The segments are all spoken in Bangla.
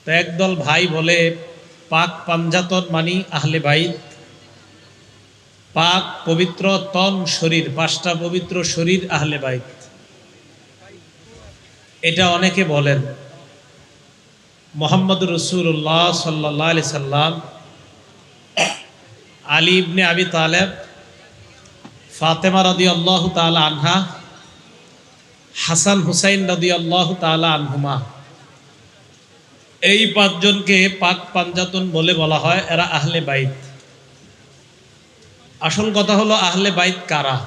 তো একদল ভাই বলে পাক পাঞ্জাতন মানি আহলে বাইত, পাক পবিত্র তন শরীর, 5টা পবিত্র শরীর আহলে বাইত। এটা অনেকে বলেন। মুহাম্মদ রাসূলুল্লাহ সাল্লাল্লাহু আলাইহি সাল্লাম, আলী ইবনে আবি তালেব, ফাতেমা রাদিয়াল্লাহু তাআলা আনহা, হাসান হুসাইন রাদিয়াল্লাহু তাআলা আনহুমা, এই 5 জনকে পাক পাঞ্জাতন বলে বলা হয়। এরা আহলে বাইত। আসল কথা হলো আহলে বাইত কারা?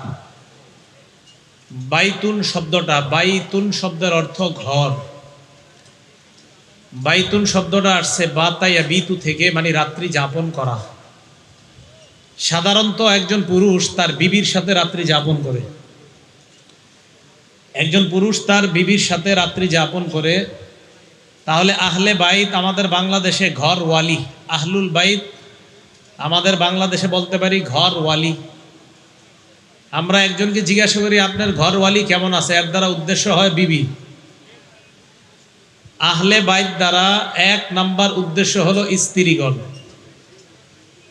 বাইতুন শব্দটা, বাইতুন শব্দের অর্থ ঘর। বাইতুন শব্দটা আসছে বাতায়া বিতু থেকে, মানে রাত্রি যাপন করা। সাধারণত একজন পুরুষ তার বিবির সাথে রাত্রি যাপন করে, একজন পুরুষ তার বিবির সাথে রাত্রি যাপন করে। তাহলে আহলে বাইত আমাদের বাংলাদেশে ঘর ওয়ালি, আহলুল বাইত আমাদের বাংলাদেশে বলতে পারি ঘর ওয়ালি। আমরা একজনকে জিজ্ঞাসা করি আপনার ঘর ওয়ালি কেমন আছে, এর দ্বারা উদ্দেশ্য হয় বিবি। আহলে বাইত দ্বারা 1 নাম্বার উদ্দেশ্য হলো স্ত্রীগণ।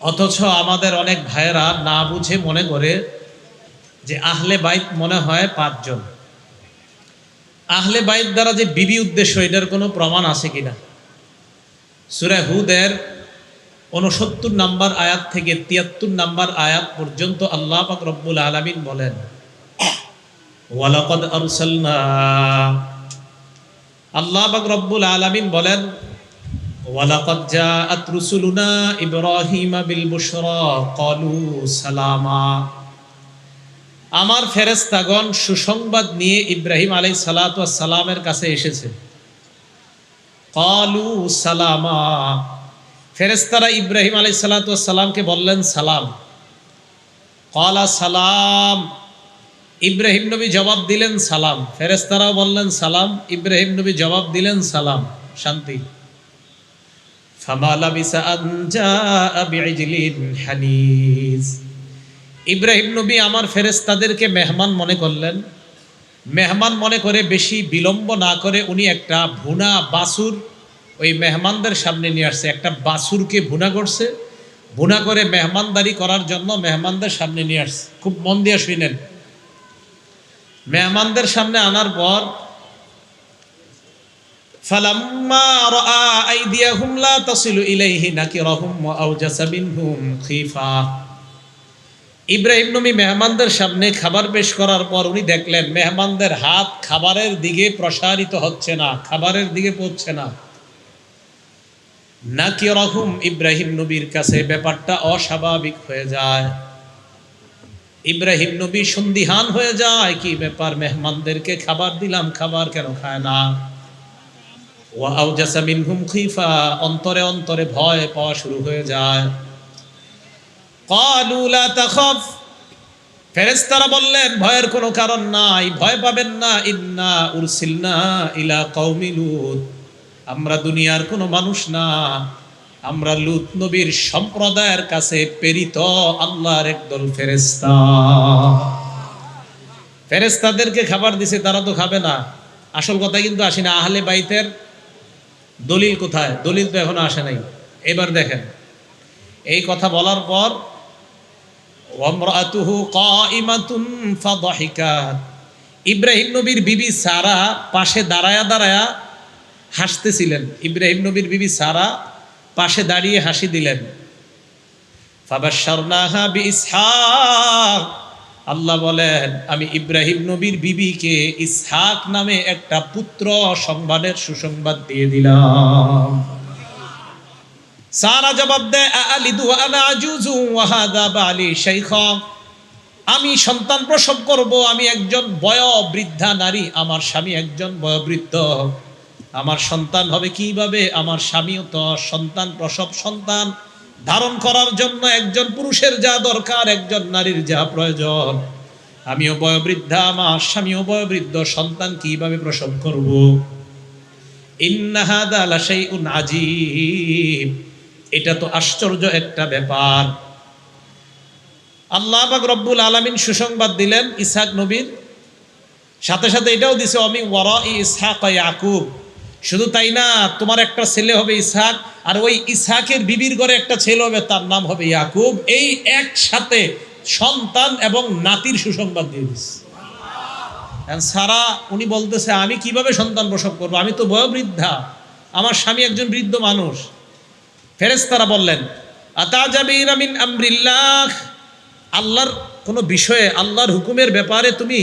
অথচ আমাদের অনেক ভাইয়েরা না বুঝে মনে করে যে আহলে বাইত মনে হয় 5 জন। আহলে বাইত দ্বারা যে বিবি উদ্দেশ্য, এটার কোনো প্রমাণ আছে কিনা? সূরা হুদের 69 নাম্বার আয়াত থেকে 73 নাম্বার আয়াত পর্যন্ত আল্লাহ পাক রব্বুল আলামিন বলেন, ওয়ালাকাদ আরসালনা, আল্লাহ পাক রব্বুল আলামিন বলেন, ওয়ালাকাদ জাআত রুসুলুনা ইব্রাহিমা বিল বুশরা ক্বালু সালামা, আমার ফেরেশতাগণ সুসংবাদ নিয়ে ইব্রাহিম আলাইহিস সালাতু ওয়াস সালামের কাছে এসেছে। ক্বালু সালামা, ফেরেশতারা ইব্রাহিম আলাইহিস সালাতু ওয়াস সালামকে বললেন সালাম। ক্বালা সালাম, ইব্রাহিম নবী জবাব দিলেন সালাম। ফেরেশতারাও বললেন সালাম, ইব্রাহিম নবী জবাব দিলেন সালাম, শান্তি। ফামা লাবিসা আন জাআ বিইজলিন হানিজ, ইব্রাহিম নবী আমার ফেরেশতাদেরকে মেহমান মনে করলেন। মেহমান মনে করে বেশি বিলম্ব না করে উনি একটা ভুনা বাছুর ওই মেহমানদের সামনে নিয়ে আসছে। একটা বাছুরকে ভুনা করছে, ভুনা করে মেহমানদারি করার জন্য মেহমানদের সামনে নিয়ে আসছে। খুব মন দিয়ে শুনেন। মেহমানদের সামনে আনার পর ফালাম্মা রাআ আইদিয়াহুম লা তাসিলু ইলাইহি নাকিরাহুম ওয়া আওজাসা মিনহুম খিফা, ইব্রাহিম নবী মেহমানদের সামনে খাবার পেশ করার পর উনি দেখলেন মেহমানদের হাত খাবারের দিকে প্রসারিত হচ্ছে না, খাবারের দিকে পৌঁছছে না। নাকিরাহুম, ইব্রাহিম নবীর কাছে ব্যাপারটা অস্বাভাবিক হয়ে যায়। ইব্রাহিম নবী সন্দিহান হয়ে যায়, কি ব্যাপার, মেহমানদেরকে খাবার দিলাম, খাবার কেন খায় না? ওয়া আওজাসা মিনহুম খিফা, অন্তরে অন্তরে ভয় পাওয়া শুরু হয়ে যায়। ক্বালু লা তাখাফ, ফেরেশতারা বললেন ভয়ের কোনো কারণ নাই, ভয় পাবেন না। ইন্না উরসিলনা ইলা কওমি লূত, আমরা দুনিয়ার কোনো মানুষ না, আমরা লূত নবীর সম্প্রদায়ের কাছে প্রেরিত আল্লাহর একদল ফেরেশতা। ফেরেশতাদেরকে খাবার দিছে, তারা তো খাবে না। আসল কথা কিন্তু আসে না। আহলে বাইতের দলিল কোথায়? দলিল তো এখনো আসে নাই। এবার দেখেন, এই কথা বলার পর ওয়ামরাতুহু কাইমাতুন ফাদাহিকাত, ইব্রাহিম নবীর বিবি সারা পাশে দাঁড়ায়া দাঁড়ায়া হাসতেছিলেন। ইব্রাহিম নবীর বিবি সারা পাশে দাঁড়িয়ে হাসি দিলেন। ফাবাশশারনাহা বিইসহাক, আল্লাহ বলেন আমি ইব্রাহিম নবীর বিবিকে ইসহাক নামে একটা পুত্র সম্মানের সুসংবাদ দিয়ে দিলাম। সারা জবাব দেয়, আলিদু ওয়া আনা আজুজু ওয়া হাদা বালি শাইখা, আমি সন্তান প্রসব করব, আমি একজন বয়োবৃদ্ধা নারী, আমার স্বামী একজন বয়োবৃদ্ধ, আমার সন্তান হবে কিভাবে? আমার স্বামীও তো সন্তান প্রসব, সন্তান ধারণ করার জন্য একজন পুরুষের যা দরকার, একজন নারীর যা প্রয়োজন, আমিও বয়োবৃদ্ধা, আমার স্বামীও বয়োবৃদ্ধ, সন্তান কিভাবে প্রসব করব? ইন্না হাদা লাশাইউন আজীব, এটা তো আশ্চর্য একটা ব্যাপার। আল্লাহ পাক রব্বুল আলামিন সুসংবাদ দিলেন ইসহাক নবীর, সাথে সাথে এটাও দিছে অমি ওয়ারাই ইসহাক ইয়াকুব, শুধু তাই না, তোমার একটা ছেলে হবে ইসহাক, আর ওই ইসহাকের বিবির ঘরে একটা ছেলে হবে, তার নাম হবে ইয়াকুব। এই একসাথে সন্তান এবং নাতির সুসংবাদ দিয়ে দিস। সারা উনি বলতেছে আমি কিভাবে সন্তান প্রসব করবো, আমি তো বয়োবৃদ্ধা, আমার স্বামী একজন বৃদ্ধ মানুষ। ফেরেশতারা বললেন আতাজাবিনা মিন আমরিল্লাহ, আল্লাহর কোনো বিষয়ে, আল্লাহর হুকুমের ব্যাপারে তুমি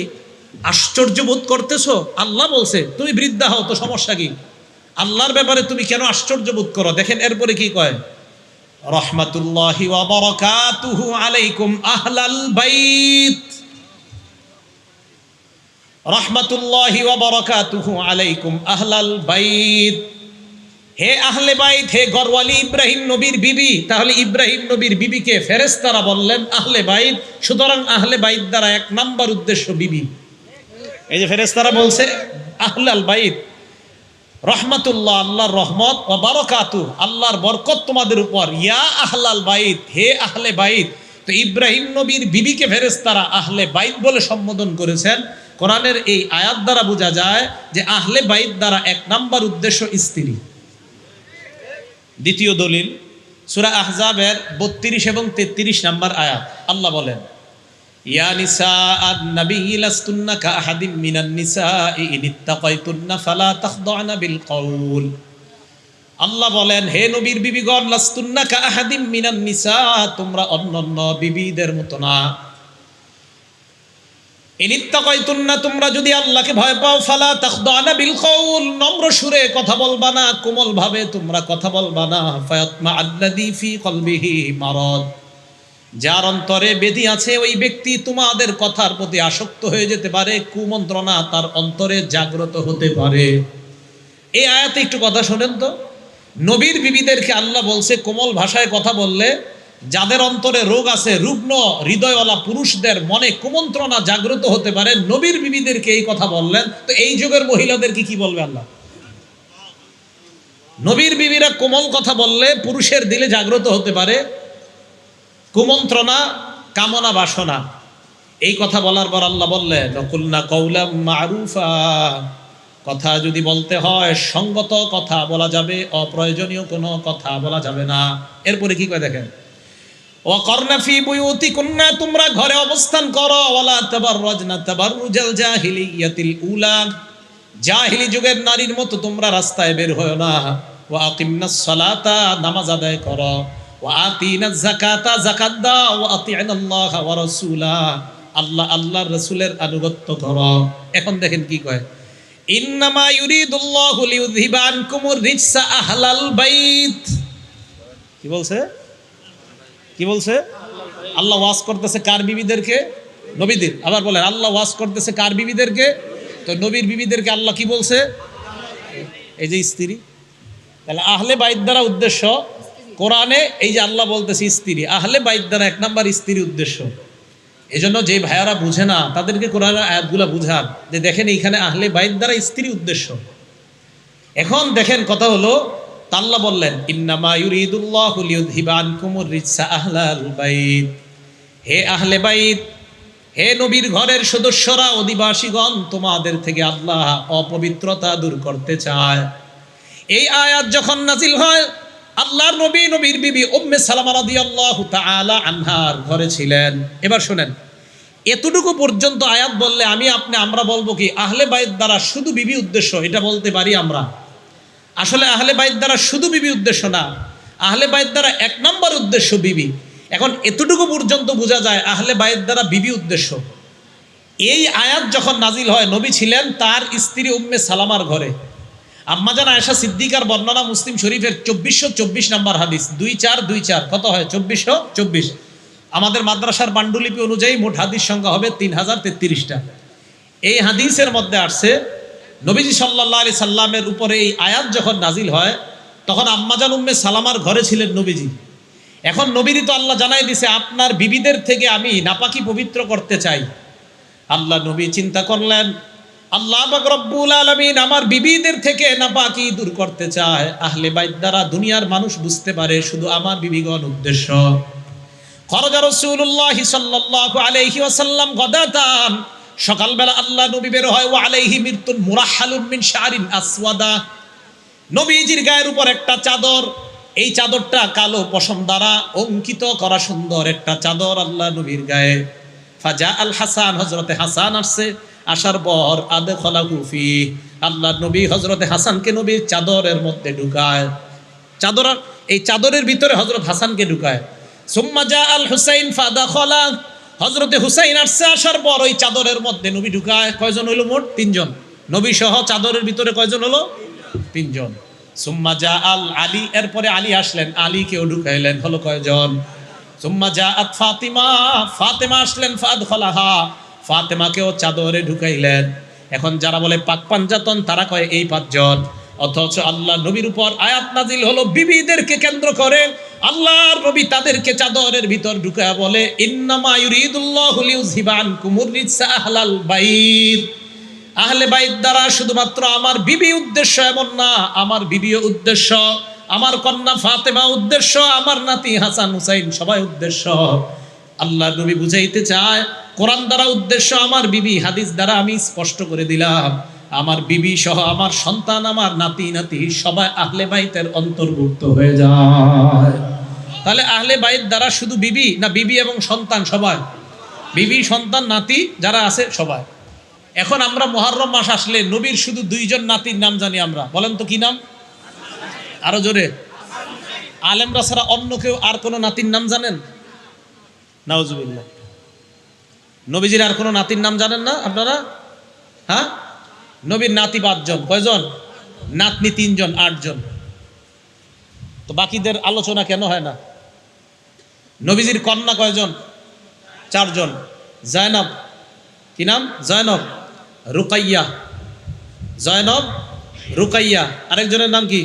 আশ্চর্য বোধ করতেছো? আল্লাহ বলছে তুমি বৃদ্ধা হও, তো সমস্যা কি? আল্লাহর ব্যাপারে তুমি কেন আশ্চর্য বোধ করো? দেখেন এরপরে কি কয়, রহমাতুল্লাহি ওয়া বারাকাতুহু আলাইকুম আহলাল বাইত, রহমাতুল্লাহি ওয়া বারাকাতুহু আলাইকুম আহলাল বাইত। হে আহলে বাইত, হে ঘরওয়ালি ইব্রাহিম নবীর বিবি। তাহলে ইব্রাহিম নবীর বিবিকে ফেরেশতারা বললেন আহলে বাইত, সুতরাং আহলে বাইত দ্বারা এক নাম্বার উদ্দেশ্য বিবি। এই যে ফেরেশতারা বলছে আহলাল বাইত, রহমাতুল্লাহ আল্লাহর রহমত, ওয়া বারাকাতু আল্লাহর বরকত তোমাদের উপর, ইয়া আহলাল বাইত হে আহলে বাইত। তো ইব্রাহিম নবীর বিবিকে ফেরেশতারা আহলে বাইত বলে সম্বোধন করেছেন। কোরআনের এই আয়াত দ্বারা বোঝা যায় যে আহলে বাইত দ্বারা এক নাম্বার উদ্দেশ্য স্ত্রী। দ্বিতীয় দলিল সূরা আহজাবের 32 এবং 33 নম্বর আয়াত, আল্লাহ বলেন ইয়া নিসাআন নবী লাস্তুন্না কাআহাদিম মিনান নিসাই ইন ইত্তাকাইতুন্না ফালা তাখদা'না বিল কওল। আল্লাহ বলেন হে নবীর বিবিগণ, লাস্তুন্না কাআহাদিম মিনান নিসা, তোমরা অন্যান্য বিবিদের মতো না। ইন ইত্তাকাইতুন্না, তোমরা যদি আল্লাহকে ভয় পাও, ফালা তাখদা'না বিল কওল, নম্র সুরে কথা বলবা না, কোমল ভাবে তোমরা কথা বলবা না। ফায়াতমা আল্লাযী ফি কলবিহি মারাদ, যার অন্তরে ব্যাধি আছে ওই ব্যক্তি তোমাদের কথার প্রতি আসক্ত হয়ে যেতে পারে, কুমন্ত্রণা তার অন্তরে জাগ্রত হতে পারে। এই আয়াতে একটু কথা শোনেন তো, নবীর বিবিদেরকে আল্লাহ বলছে কোমল ভাষায় কথা বললে যাদের অন্তরে রোগ আছে, রুগ্ন হৃদয়ওয়ালা পুরুষদের মনে কুমন্ত্রণা জাগ্রত হতে পারে, নবীর বিবিদেরকে এই কথা বললেন। তো এই যুগের মহিলাদেরকে কি বলবে আল্লাহ? নবীর বিবিরা কোমল কথা বললে পুরুষের দিলে জাগ্রত হতে পারে কুমন্ত্রণা, কামনা, বাসনা। এই কথা বলার পর আল্লাহ বললেন নকুলনা কওলাম মারুফা, কথা যদি বলতে হয় সঙ্গত কথা বলা যাবে, অপ্রয়োজনীয় কোনো কথা বলা যাবে না। এরপরে কি কয় দেখেন, ওয়াকরনা ফি বুয়ুতিকুন্না, তোমরা ঘরে অবস্থান করো, ওয়ালা তাবাররাজনা তাবাররুজাল জাহিলিয়াতিল উলা, জাহিলি যুগের নারীর মতো তোমরা রাস্তায় বের হয়ো না। ওয়া আকিমনাস সালাতা, নামাজ আদায় করো। ওয়া আতিনাজ যাকাতা, যাকাত দাও। ওয়া আতি'নাল্লাহা ওয়া রাসূলা, আল্লাহ আল্লাহর রাসূলের আনুগত্য করো। এখন দেখেন কি কয়, ইন্নামা ইউরিদুল্লাহু লিইউযহিবা আনকুমুর রিজসা আহলাল বাইত। কি বলছে? কি বলছে? আল্লাহ ওয়াজ করতেছে কার বিবিদেরকে? নবীদের। আবার বলেন আল্লাহ ওয়াজ করতেছে কার বিবিদেরকে? তো নবীর বিবিদেরকে আল্লাহ কি বলছে? এই যে স্ত্রী। তাহলে আহলে বাইত দ্বারা উদ্দেশ্য কোরআনে, এই যে আল্লাহ বলতেছে স্ত্রী, আহলে বাইত দ্বারা এক নাম্বার স্ত্রী উদ্দেশ্য। এই জন্য যে ভাইয়ারা বুঝে না তাদেরকে কোরআনের আয়াতগুলা বুঝান যে দেখেন এইখানে আহলে বাইত দ্বারা স্ত্রী উদ্দেশ্য। এখন দেখেন কথা হলো, আল্লাহ বললেন ইন্নামা ইউরিদুল্লাহু লিইউযহিবা আনকুমুর রিজসা আহলাল বাইত, হে আহলে বাইত, হে নবীর ঘরের সদস্যরা, অধিবাসীগণ, তোমাদের থেকে আল্লাহ অপবিত্রতা দূর করতে চায়। এই আয়াত যখন নাজিল হয়, আল্লাহর নবী নবীর বিবি উম্মে সালামা রাদিয়াল্লাহু তাআলা আনহার ঘরে ছিলেন। এবার শুনেন, এতটুকু পর্যন্ত আয়াত বললে আমরা বলবো কি আহলে বাইত দ্বারা শুধু বিবি উদ্দেশ্য, এটা বলতে পারি আমরা। আসলে আহলে বাইত দ্বারা শুধু বিবি উদ্দেশ্য না, আহলে বাইত দ্বারা এক নম্বর উদ্দেশ্য বিবি। এখন এতটুকু পর্যন্ত বোঝা যায় আহলে বাইত দ্বারা বিবি উদ্দেশ্য। এই আয়াত যখন নাজিল হয়, নবী ছিলেন তার স্ত্রী উম্মে সালামার ঘরে। আম্মাজান আয়েশা সিদ্দিকার বর্ণনা মুসলিম শরীফের 2424 নম্বর হাদিস, 2424, কত হয়? 2424। আমাদের মাদ্রাসার পাণ্ডুলিপি অনুযায়ী মোট হাদিস সংখ্যা হবে 3033টা। এই হাদিসের মধ্যে আসছে নবীজি সাল্লাল্লাহু আলাইহি সাল্লামের উপরে এই আয়াত যখন নাজিল হয়, তখন আম্মাজান উম্মে সালামার ঘরে ছিলেন নবীজি। এখন নবীরই তো আল্লাহ জানাই দিছে আপনার বিবিদের থেকে আমি নাপাকি পবিত্র করতে চাই। আল্লাহ নবী চিন্তা করলেন আল্লাহ পাক রব্বুল আলামিন আমার বিবিদের থেকে নাপাকি দূর করতে চায়, আহলে বাইত দ্বারা দুনিয়ার মানুষ বুঝতে পারে শুধু আমার বিবিগণ উদ্দেশ্য। খরজা রাসূলুল্লাহ সাল্লাল্লাহু আলাইহি ওয়াসাল্লাম গাদাতান, সকালবেলা আল্লাহ নবী বের হয়, ওয়া আলাইহি মিরতুন মুরাহহালুন মিন শাআরিন আসওয়াদা, নবীজির গায়ের উপর একটা চাদর, এই চাদরটা কালো পশম দ্বারা অঙ্কিত করা সুন্দর একটা চাদর আল্লাহ নবীর গায়ে। ফাজা আল হাসান, হযরতে হাসান আসছে, আসার পর আদখালাহু ফি, আল্লাহ নবী হযরতে হাসানকে নবীর চাদরের মধ্যে ঢুকায়, চাদর, এই চাদরের ভিতরে হযরত হাসানকে ঢুকায়। সুম্মা জা আল হুসাইন ফাদাখালা, হযরতে হুসাইন আসছে, আসার পর ওই চাদরের মধ্যে নবী ঢুকায়। কয়জন হইল মোট? তিনজন। নবী সহ চাদরের ভিতরে কয়জন হলো? তিনজন। সুম্মা জা আল আলী, এরপরে আলী আসলেন, আলীকেও ঢুকাইলেন, হলো কয়জন? সুম্মা জা আত ফাতিমা, ফাতেমা আসলেন, ফাদখালাহা, ফাতেমাকেও চাদরে ঢুকাইলেন। এখন যারা বলে পাক পাঞ্জাতন, তারা কয় এই পাঁচজন। অথচ আল্লাহ নবীর উপর আয়াত নাজিল হলো বিবিদেরকে কেন্দ্র করে, আল্লাহর নবী তাদেরকে চাদরের ভিতর ঢুকায়া বলে, ইন্নামা ইউরিদুল্লাহু লিইউযহিবা আনকুমুর রিজসা আহলাল বাইত, আহলে বাইত দ্বারা শুধুমাত্র আমার বিবি উদ্দেশ্য এমন না, আমার বিবিও উদ্দেশ্য, আমার কন্যা ফাতেমা উদ্দেশ্য, আমার নাতি হাসান হুসাইন সবাই উদ্দেশ্য। আল্লাহ নবী বুঝাইতে চায় কোরআন দ্বারা উদ্দেশ্য আমার বিবি, হাদিস দ্বারা আমি স্পষ্ট করে দিলাম আমার বিবি সহ আমার সন্তান, আমার নাতি নাতি সবাই আহলে বাইতের অন্তর্ভুক্ত হয়ে যায়। তাহলে আহলে বাইত দ্বারা শুধু বিবি না, বিবি এবং সন্তান সবাই, বিবি সন্তান নাতি যারা আছে সবাই। এখন আমরা মুহররম মাস আসলে নবীর শুধু দুইজন নাতির নাম জানি আমরা, বলেন তো কি নাম? আরো জোরে। আলেমরা ছাড়া অন্য কেউ আর কোনো নাতির নাম জানেন? নাউজুবিল্লাহ। নবীজির আর কোনো নাতির নাম জানেন না আপনারা? হ্যাঁ, নবীর নাতি 5 জন, কয়জন? নাতনি 3 জন, 8 জন। তো বাকিদের আলোচনা কেন হয় না? নবীজির কন্যা কয়জন? 4 জন। জয়নব, কি নাম? জয়নব, রুকাইয়া, জয়নব, রুকাইয়া। আরেকজনের নাম কি?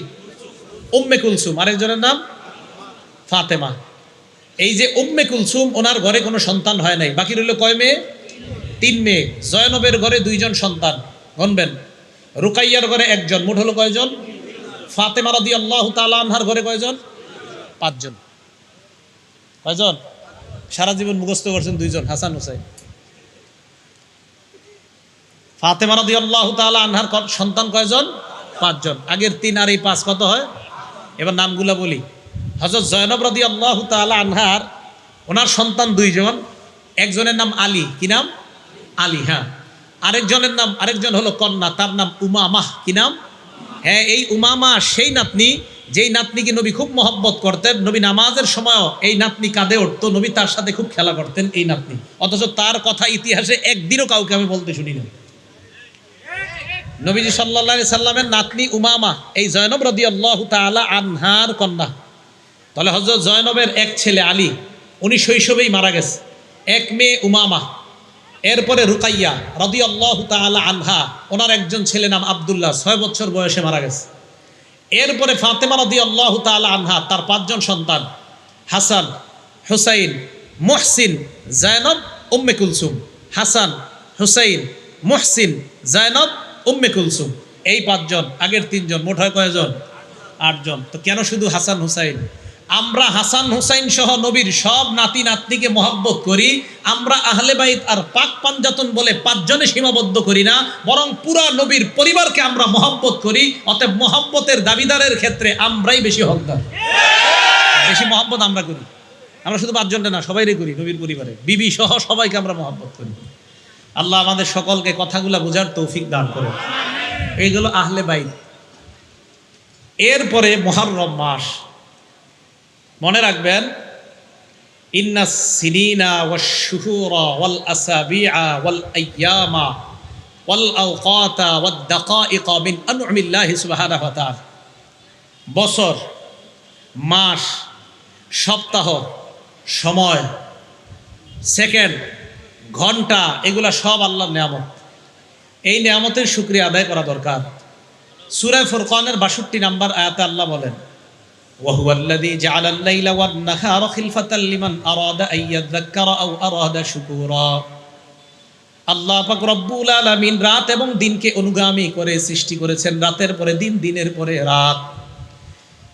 উম্মে কুলসুম। আরেকজনের নাম ফাতেমা। এই যে উম্মে কুলসুম, ওনার ঘরে কোনো সন্তান হয় নাই, বাকি রইল কয় মেয়ে? 3 মেয়ে। জয়নবের ঘরে 2 জন সন্তান, গণবেন। রুকাইয়ার ঘরে 1 জন, মোট হলো কয়জন? ফাতেমা রাদিয়াল্লাহু তাআলা আনহার ঘরে কয়জন? 5 জন। কয়জন? সারা জীবন মুখস্থ করছেন 2 জন, হাসান হুসাইন। ফাতেমা রাদিয়াল্লাহু তাআলা আনহার সন্তান কয়জন? 5 জন। আগের 3 আর এই 5 কত হয়? এবার নামগুলা বলি। হযরত জয়নব রাদিয়াল্লাহু তাআলা আনহার, ওনার সন্তান 2 জন। একজনের নাম আলী, কি নাম? আলী, হ্যাঁ। আরেকজনের নাম, আরেকজন হলো কন্যা, তার নাম উমামাহ, কি নাম? হ্যাঁ, এই উমামা সেই নাতনি যেই নাতনিকে নবী খুব মহব্বত করতেন। নবী নামাজের সময়ও এই নাতনি কাঁধে উঠতো, নবী তার সাথে খুব খেলা করতেন এই নাতনি। অথচ তার কথা ইতিহাসে একদিনও কাউকে আমি বলতে শুনি না। নবীজি সাল্লাল্লাহু আলাইহি সাল্লামের নাতনি উমামা, এই জয়নব রাদিয়াল্লাহু তাআলা আনহার কন্যা। তাহলে হযরত জয়নবের এক ছেলে আলী, উনি শৈশবেই মারা গেছে। এক মেয়ে উমামা, এরপরে রুকাইয়া রাদিয়াল্লাহু তাআলা আনহা, ওনার একজন ছেলে নাম আব্দুল্লাহ, 6 বছর বয়সে মারা গেছে। এরপরে ফাতেমা রাদিয়াল্লাহু তাআলা আনহা, তার 5 জন সন্তান, হাসান, হুসাইন, মুহসিন, জয়নব, উম্মে কুলসুম। হাসান, হুসাইন, মুহসিন, জয়নব, উম্মে কুলসুম, এই 5 জন। আগের 3 জন, মোট হয় কয়জন? 8 জন। তো কেন শুধু হাসান হুসাইন? আমরা হাসান হুসাইন সহ নবীর সব নাতি নাতনিকে মহব্বত করি। আমরা আহলে বাইত আর পাক পাঞ্জাতন বলে 5 জনে সীমাবদ্ধ করি না, বরং পুরা নবীর পরিবারকে আমরা মহব্বত করি। অতএব মহব্বতের দাবিদারের ক্ষেত্রে আমরাই বেশি হকদার, বেশি মহব্বত আমরা করি। আমরা শুধু 5 জনটা না, সবাইরে করি, নবীর পরিবারে বিবি সহ সবাইকে আমরা মহব্বত করি। আল্লাহ আমাদের সকলকে কথাগুলা বোঝার তৌফিক দান করে। এইগুলো আহলে বাইত। এরপরে মুহররম মাস, মনে রাখবেন, ইন্নাস সিনিনা ওয়াশ শুহুরা ওয়াল আসাবিআ ওয়াল আইয়ামা ওয়াল আওকাতা ওয়াদ দাকাইকা মিন আনউমিল্লাহি সুবহানাহু ওয়া তাআলা। বছর, মাস, সপ্তাহ, সময়, সেকেন্ড, ঘন্টা, এগুলা সব আল্লাহর নিয়ামত। এই নিয়ামতের শুকরিয়া আদায় করা দরকার। সূরা ফুরকানের 62 নম্বর আয়াতে আল্লাহ বলেন, وهو الذي جعل الليل والنهار خلفة لمن أراد أن يذكر أو أراد شكورا। আল্লাহ পাক রব্বুল আলামিন রাত এবং দিনকে অনুগামী করে সৃষ্টি করেছেন, রাতের পরে দিন, দিনের পরে রাত।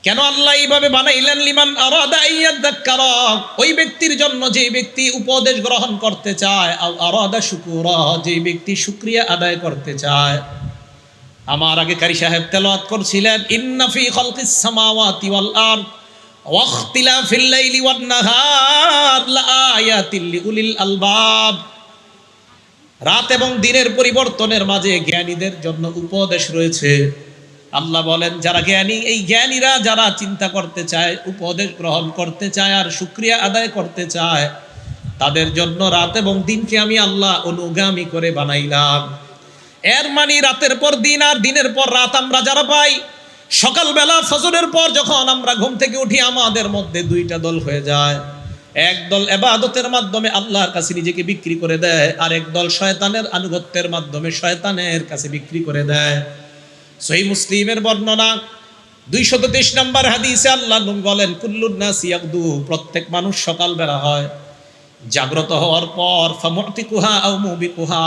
কেন আল্লাহ এইভাবে বানাইলেন? লিমান আরাদা আইয়াযাক্কারা, ওই ব্যক্তির জন্য যে ব্যক্তি উপদেশ গ্রহণ করতে চায়, আও আরাদা শুকুরা, যে ব্যক্তি শুকরিয়া আদায় করতে চায়। আমার আগে কারি সাহেব তেলাওয়াত করছিলেন, ইন্না ফি খালকিস সামাওয়াতি ওয়াল আরদ ওয়া ইখতিলাফিল লাইলি ওয়ান নাহার লাআয়াতিল লিউলিল আলবাব। রাত এবং দিনের পরিবর্তনের মাঝে জ্ঞানীদের জন্য উপদেশ রয়েছে। আল্লাহ বলেন যারা জ্ঞানী, এই জ্ঞানীরা যারা চিন্তা করতে চায়, উপদেশ গ্রহণ করতে চায় আর শুকরিয়া আদায় করতে চায়, তাদের জন্য রাত এবং দিনকে আমি আল্লাহ অনুগামী করে বানাইলাম। এর মানে রাতের পর দিন আর দিনের পর রাত আমরা যারা পাই, সকালবেলা ফজরের পর যখন আমরা ঘুম থেকে উঠি, আমাদের মধ্যে দুইটা দল হয়ে যায়। এক দল ইবাদতের মাধ্যমে আল্লাহর কাছে নিজেকে বিক্রি করে দেয়, আর এক দল শয়তানের আনুগত্যের মাধ্যমে শয়তানের কাছে বিক্রি করে দেয়। সহিহ মুসলিমের বর্ণনা 223 নম্বর হাদিসে আল্লাহ নবী বলেন, কুল্লুন নাস ইয়াগদু, প্রত্যেক মানুষ সকালবেলা হয়, জাগ্রত হওয়ার পর ফামুতিকুহা আও মুবিকুহা,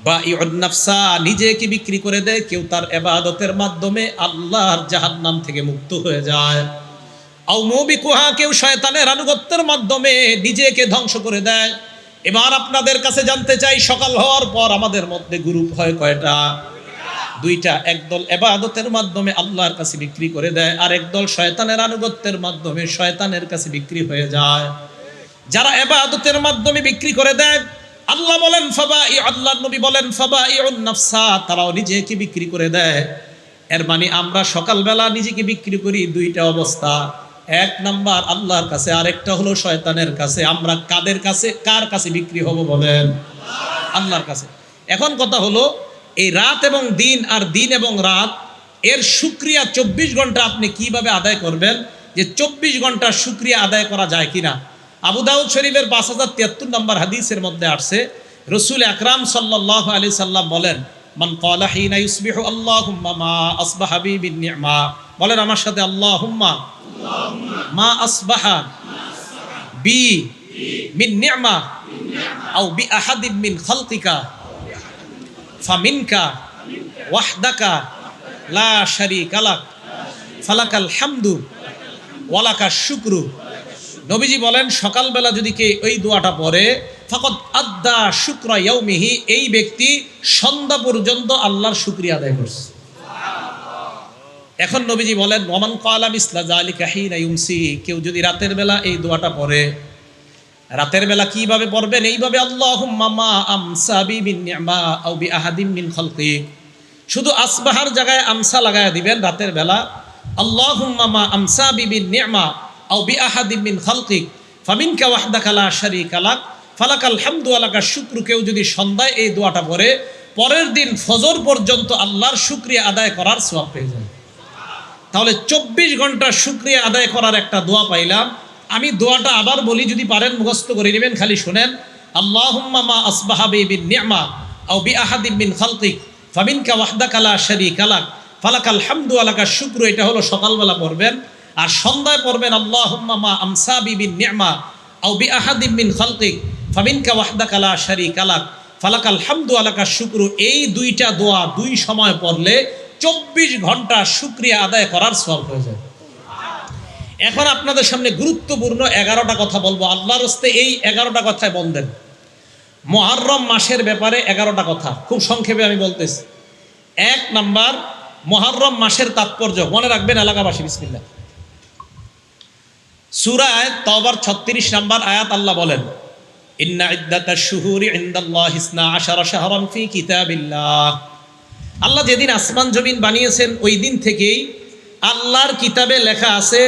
বাঈউন নাফসা, নিজেকে বিক্রি করে দেয়। কেউ তার ইবাদতের মাধ্যমে আল্লাহর জাহান্নাম থেকে মুক্ত হয়ে যায়। আও মুবিকুহা, কেউ শয়তানের আনুগত্যের মাধ্যমে নিজেকে ধ্বংস করে দেয়। এবার আপনাদের কাছে জানতে চাই, সকাল হওয়ার পর আমাদের মধ্যে গ্রুপ হয় কয়টা? দুইটা। একদল ইবাদতের মাধ্যমে আল্লাহর কাছে বিক্রি করে দেয়, আর একদল শয়তানের আনুগত্যের মাধ্যমে শয়তানের কাছে বিক্রি হয়ে যায়। যারা ইবাদতের মাধ্যমে বিক্রি করে দেয়, আল্লাহ বলেন আল্লাহর নবী বলেন ফাবাইউন নাফসা, তারাও নিজেকে বিক্রি করে দেয়। এর মানে আমরা সকালবেলা নিজেকে বিক্রি করি দুইটা অবস্থা। এক নাম্বার আল্লাহর কাছে, আরেকটা হলো শয়তানের কাছে। আমরা কাদের কাছে, কার কাছে বিক্রি হব বলেন? আল্লাহর কাছে। এখন কথা হলো, এই রাত এবং দিন আর দিন এবং রাত এর শুকরিয়া 24 ঘন্টা আপনি কিভাবে আদায় করবেন, যে 24 ঘন্টা শুকরিয়া আদায় করা যায় কিনা। আবু দাউদ শরীফের 5073 নম্বর হাদিসের মধ্যে আসছে, রাসূল আকরাম সাল্লাল্লাহু আলাইহি সাল্লাম বলেন, মান ক্বালা হিনা ইউসবিহু আল্লাহুম্মা মা আসবাহা বি বিন নি'মা, বলেন আমার সাথে, আল্লাহুম্মা মা আসবাহা বি মিন নি'মা আও বি আহাদিন মিন খালকিকা ফামিনকা ওয়াহদাকা লা শারীকা লাক ফালাকাল হামদু ওয়ালাকাশ শুকরু। নবীজি বলেন, সকালবেলা যদি কে ওই দোয়াটা পড়ে, ফাকাদ আদ্দা শুকরা ইয়াউমিহি, এই ব্যক্তি সন্ধ্যা পর্যন্ত আল্লাহর শুকরিয়া আদায় করছে। এখন নবীজি বলেন, ওয়ামান ক্বালা মিসলা যালিকা হিনা ইউমসি, কেউ যদি রাতের বেলা এই দোয়াটা পড়ে, রাতের বেলা কিভাবে পড়বেন? এইভাবে, আল্লাহুম্মা মা আমসা বি মিন নি'মা আও বি আহাদিন মিন খালকি, শুধু আসবাহার জায়গায় আমসা লাগায়া দিবেন রাতের বেলা। আল্লাহুম্মা মা আমসা বি মিন নি'মা আও বি আহাদিন মিন খালকিক ফামিনকা ওয়াহদাকা লা শারীকা লাক ফালাকাল হামদু ওয়ালাকাশ শুকরু। কেউ যদি সন্ধ্যায় এই দোয়াটা পড়ে, পরের দিন ফজর পর্যন্ত আল্লাহর শুকরিয়া আদায় করার সওয়াব পেয়ে যায়। তাহলে 24 ঘন্টা শুকরিয়া আদায় করার একটা দোয়া পাইলাম। আমি দোয়াটা আবার বলি, যদি পারেন মুখস্থ করে নেবেন, খালি শুনেন। আল্লাহুম্মা মা আসবাহা বি বিন নি'মা আও বি আহাদিন মিন খালকিক ফামিনকা ওয়াহদাকা লা শারীকা লাক ফালাকাল হামদু ওয়ালাকাশ শুকরু। এটা হলো সকালবেলা পড়বেন। আর সন্ধ্যায় পড়বেন, আল্লাহুম্মা মা আমসা বি বিন নি'মা আও বি আহাদিন মিন খালকিক ফামিনকা ওয়াহদাকা লা শারীকা লাক ফালাকাল হামদু ওয়ালাকাশ শুকরু। এই দুইটা দোয়া দুই সময় পড়লে 24 ঘন্টা শুকরিয়া আদায় করার সওয়াব হয়ে যায়। এখন আপনাদের সামনে গুরুত্বপূর্ণ 11টা কথা বলবো। আল্লাহর রাস্তে এই 11টা কথায় বলবেন। মুহররম মাসের ব্যাপারে 11টা কথা খুব সংক্ষেপে আমি বলতেছি। 1 নাম্বার, মুহররম মাসের তাৎপর্য মনে রাখবেন এলাকাবাসী। বিসমিল্লাহ। সূরা তাওবার 36 নাম্বার আয়াত আল্লাহ বলেন, ইন্না ইদ্দাতাশ শুহুরি ইনদাল্লাহি 12 শাহরান ফি কিতাবিল্লাহ। আল্লাহ যেদিন আসমান জমিন বানিয়েছেন, ওই দিন থেকেই আল্লাহর কিতাবে লেখা আছে,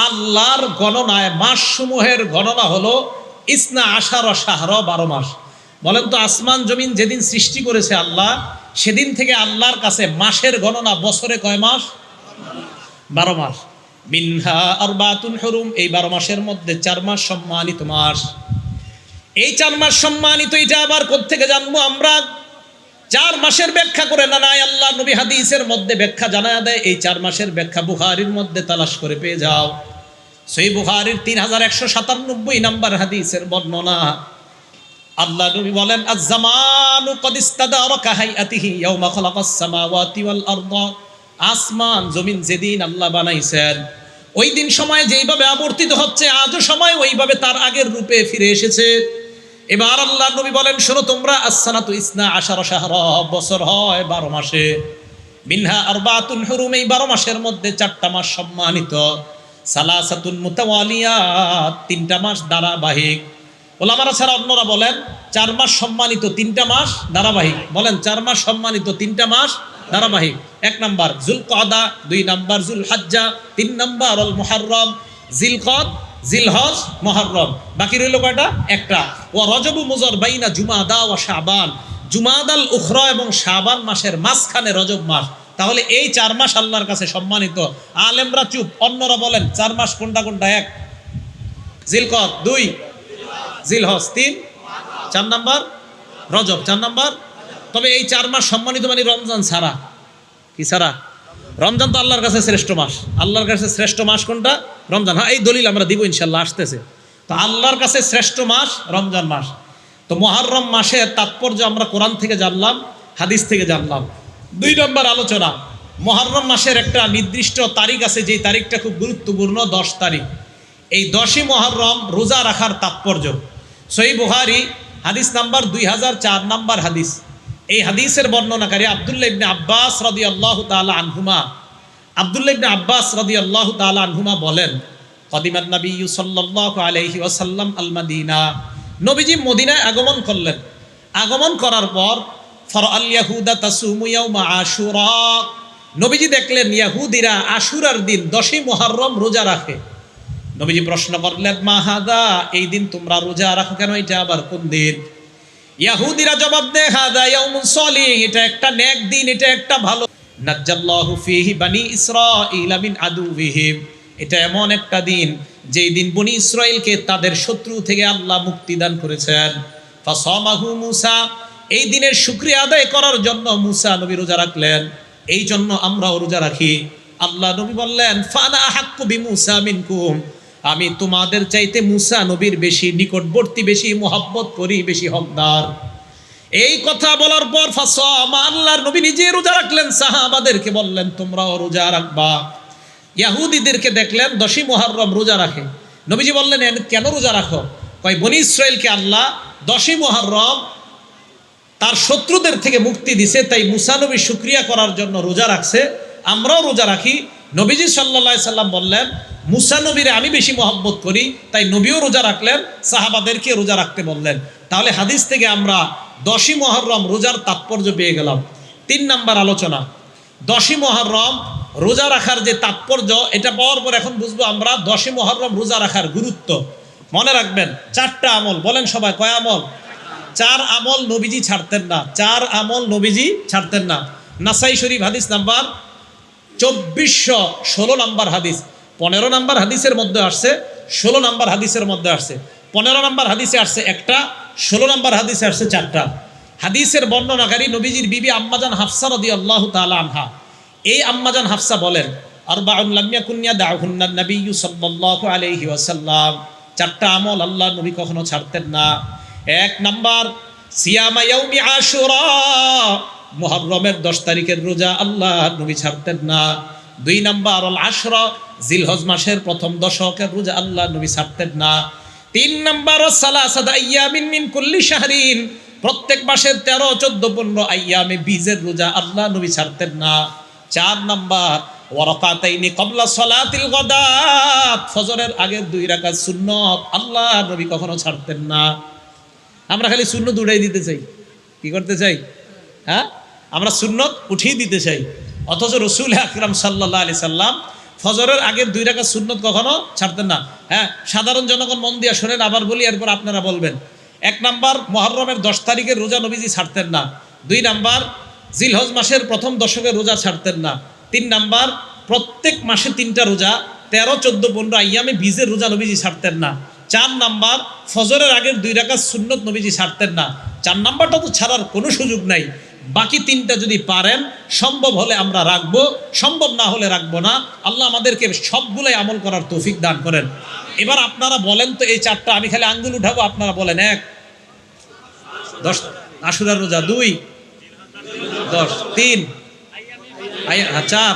আল্লাহর গণনায় মাসসমূহের গণনা হলো 12 শাহর, 12 মাস। বলেন তো, আসমান জমিন যেদিন সৃষ্টি করেছে আল্লাহ, সেদিন থেকে আল্লাহর কাছে মাসের গণনা বছরে কয় মাস? 12 মাস। মিনহা আরবাতুন হুরুম, এই 12 মাসের মধ্যে 4 মাস সম্মানিত মাস। এই 4 মাস সম্মানিত, এটা আবার কোত্থেকে জানবো আমরা? 4 মাসের ব্যাখ্যা করে না নাই আল্লাহ নবী হাদিসের মধ্যে ব্যাখ্যা জানায়া দেয়। এই 4 মাসের ব্যাখ্যা বুখারীর মধ্যে তালাশ করে পেয়ে যাও। সহিহ বুখারীর 3197 নম্বর হাদিসের বর্ণনা। আল্লাহ নবী বলেন, আজ-জামানু ক্বাদ ইস্তাদারা কাহাইয়াতিহি ইয়াওমা খালাকাস সামাওয়াতি ওয়াল আরদ। আসমান জমিন যেদিন আল্লাহ বানাইছেন, ওই দিন সময় যেইভাবে আবর্তিত হচ্ছে, আজও সময় ওইভাবে তার আগের রূপে ফিরে এসেছে। এবার আল্লাহ নবী বলেন, শোনো তোমরা, as-sanatu 12 শাহরা, বছর হয় 12 মাসে। মিনহা আরবাতুন হুরুম, এই 12 মাসের মধ্যে 4টা মাস সম্মানিত। সালাসাতুন মুতাওয়ালিয়াত, 3টা মাস ধারাবাহিক। ওলামারা ছাড়া অন্যরা বলেন 4 মাস সম্মানিত, 3টা মাস ধারাবাহিক। বলেন 4 মাস সম্মানিত, 3টা মাস ধারাবাহিক। 1 নাম্বার যুলকদা, 2 নাম্বার যুলহজ্জা, 3 নাম্বার আল মুহররম, জিলকদ, জিলহজ, মুহররম। বাকি রইল কয়টা? একটা। ওয়া রজবু মুজর বাইনা জুমাদা ওয়া শাবান, জুমাদাল উখরা এবং শাবান মাসের মাঝখানে রজব মাস। তাহলে এই 4 মাস আল্লাহর কাছে সম্মানিত। আলেমরা চুপ, অন্যরা বলেন 4 মাস কোনটা কোনটা? 1 জিলকদ, 2 জিলহজ, 3 4 নাম্বার রজব, 4 নাম্বার। তবে এই 4 মাস সম্মানিত মানে রমজান ছাড়া। কি ছাড়া? রমজান তো আল্লাহর কাছে শ্রেষ্ঠ মাস। আল্লাহর কাছে শ্রেষ্ঠ মাস কোনটা? রমজান। হ্যাঁ, এই দলিল আমরা দিব ইনশাল্লাহ, আসতেছে। তো আল্লাহর কাছে শ্রেষ্ঠ মাস রমজান মাস। তো মুহররম মাসের তাৎপর্য আমরা কোরআন থেকে জানলাম, হাদিস থেকে জানলাম। 2 নম্বর আলোচনা, মুহররম মাসের একটা নির্দিষ্ট তারিখ আছে, যেই তারিখটা খুব গুরুত্বপূর্ণ, 10 তারিখ। এই 10ই মুহররম রোজা রাখার তাৎপর্য। সহিহ বুখারী হাদিস নাম্বার 2004 নাম্বার হাদিস। এই হাদিসের বর্ণনাকারী আব্দুল্লাহ ইবনে আব্বাস রাদিয়াল্লাহু তাআলা আনহুমা। আব্দুল্লাহ ইবনে আব্বাস রাদিয়াল্লাহু তাআলা আনহুমা বলেন, কদিমান নবী সাল্লাল্লাহু আলাইহি ওয়াসাল্লাম আল মাদিনা, নবীজি মদিনায় আগমন করলেন। আগমন করার পর ফারাআল ইয়াহুদা তাসুমু ইয়াউমা আশুরা, নবীজি দেখলেন ইহুদিরা আশুরার দিন 10ই মুহররম রোজা রাখে। নবীজি প্রশ্ন করলেন, মা হাদা, এই দিন তোমরা রোজা রাখো কেন? এটা আবার কোন দিন? ইহুদিরা জবাব দেয়, হাদা ইয়াউমুন সলিহ, এটা একটা নেক দিন, এটা একটা ভালো। নাজ্জাল্লাহু ফীহি বানি ইসরাঈল মিন আদুবিহিম, এটা এমন একটা দিন যেই দিন বনি ইসরাইলকে তাদের শত্রু থেকে আল্লাহ মুক্তি দান করেছেন। ফাসামাহু মূসা, এই দিনের শুকরিয়া আদায় করার জন্য মূসা নবী রোজা রাখলেন। এই জন্য আমরাও রোজা রাখি। আল্লাহ নবী বললেন, ফানা আহাক্কু বিমূসা মিনকুম, আমি তোমাদের চাইতে মূসা নবীর বেশি নিকটবর্তী, বেশি মুহাব্বত করি, বেশি হকদার। এই কথা বলার পর ফাসামা, আল্লাহর নবী নিজে রোজা রাখলেন, সাহাবাদেরকে বললেন তোমরাও রোজা রাখবা। ইহুদিদেরকে দেখলেন 10ই মুহররম রোজা রাখে। নবীজি বললেন, কেন রোজা রাখো? কয়, বনি ইসরাইলকে আল্লাহ 10ই মুহররম তার শত্রুদের থেকে মুক্তি দিছে, তাই মূসা নবী শুকরিয়া করার জন্য রোজা রাখছে, আমরাও রোজা রাখি। নবীজি সাল্লাল্লাহু আলাইহি সাল্লাম বললেন, মূসা নবীরে আমি বেশি মহব্বত করি, তাই নবীও রোজা রাখলেন, সাহাবাদেরকে রোজা রাখতে বললেন। তাহলে হাদিস থেকে আমরা 10ই মুহররম রোজার তাৎপর্য পেয়ে গেলাম। 3 নাম্বার আলোচনা, 10ই মুহররম রোজা রাখার যে তাৎপর্য, এটা পাওয়ার পর এখন বুঝবো আমরা 10ই মুহররম রোজা রাখার গুরুত্ব। মনে রাখবেন 4টা আমল, বলেন সবাই, কয় আমল? 4 আমল নবীজি ছাড়তেন না। 4 আমল নবীজি ছাড়তেন না। নাসাই শরীফ হাদিস নাম্বার 2416 নাম্বার হাদিস। 15 নাম্বার হাদিসের মধ্যে আসছে, 16 নাম্বার হাদিসের মধ্যে আসছে। 15 নাম্বার হাদিসে আসছে একটা, 16 নাম্বার হাদিসে আসছে 4টা। হাদিসের বর্ণনাকারী নবীজির বিবি আম্মাজান হাফসা রাদিয়াল্লাহু তাআলা আনহা। এই আম্মাজান হাফসা বলেন, আরবাউন লাম ইয়াকুন ইয়াদাউহুন্না নবিয়্যু সাল্লাল্লাহু আলাইহি ওয়াসাল্লাম, 4টা আমল আল্লাহ নবী কখনো ছাড়তেন না। 1 নাম্বার সিয়ামা ইয়াউমি আশুরা, মুহররমের 10 তারিখের রোজা আল্লাহ নবী ছাড়তেন না। 2 নাম্বার আল আশরা, জিলহজ মাসের প্রথম দশকের রোজা আল্লাহ নবী ছাড়তেন না। 3 নাম্বার সালাসাত আইয়ামিন মিন কুল্লি শাহরিন, প্রত্যেক মাসের 13, 14, 15 আইয়ামে বীজের রোজা আল্লাহ নবী ছাড়তেন না। 4 নাম্বার ওয়ারাকাতাইনি ক্বাবলা সালাতিল গাদাত, ফজরের আগের 2 রাকাত সুন্নত আল্লাহ নবী কখনো ছাড়তেন না। আমরা খালি সুন্নত উঠাই দিতে চাই, কি করতে চাই? হ্যাঁ, আমরা সুন্নত উঠিয়ে দিতে চাই, অথচ রাসূল আকরাম সাল্লাল্লাহু আলাইহি সাল্লাম ফজরের আগের 2 রাকাত সুন্নত কখনো ছাড়তেন না। হ্যাঁ, সাধারণ জনগণ মন দিয়ে শোনেন, আবার বলি, এরপর আপনারা বলবেন। 1 নাম্বার মুহররমের 10 তারিখের রোজা নবীজি ছাড়তেন না। 2 নাম্বার জিলহজ মাসের প্রথম দশকের রোজা ছাড়তেন না। 3 নাম্বার প্রত্যেক মাসে 3টা রোজা, 13, 14, 15 আইয়ামে বীজের রোজা নবীজি ছাড়তেন না। 4 নাম্বার ফজরের আগের 2 রাকাত সুন্নত নবীজি ছাড়তেন না। 4 নাম্বারটা তো ছাড়ার কোনো সুযোগ নাই। বাকি 3টা যদি পারেন, সম্ভব হলে আমরা রাখবো, সম্ভব না হলে রাখবো না। আল্লাহ আমাদেরকে সবগুলাই আমল করার তৌফিক দান করেন। এবার আপনারা বলেন তো, এই 4টা আমি খালি আঙ্গুল উঠাবো, আপনারা বলেন। 1 10 আশুরার রোজা, 2 10, 3 4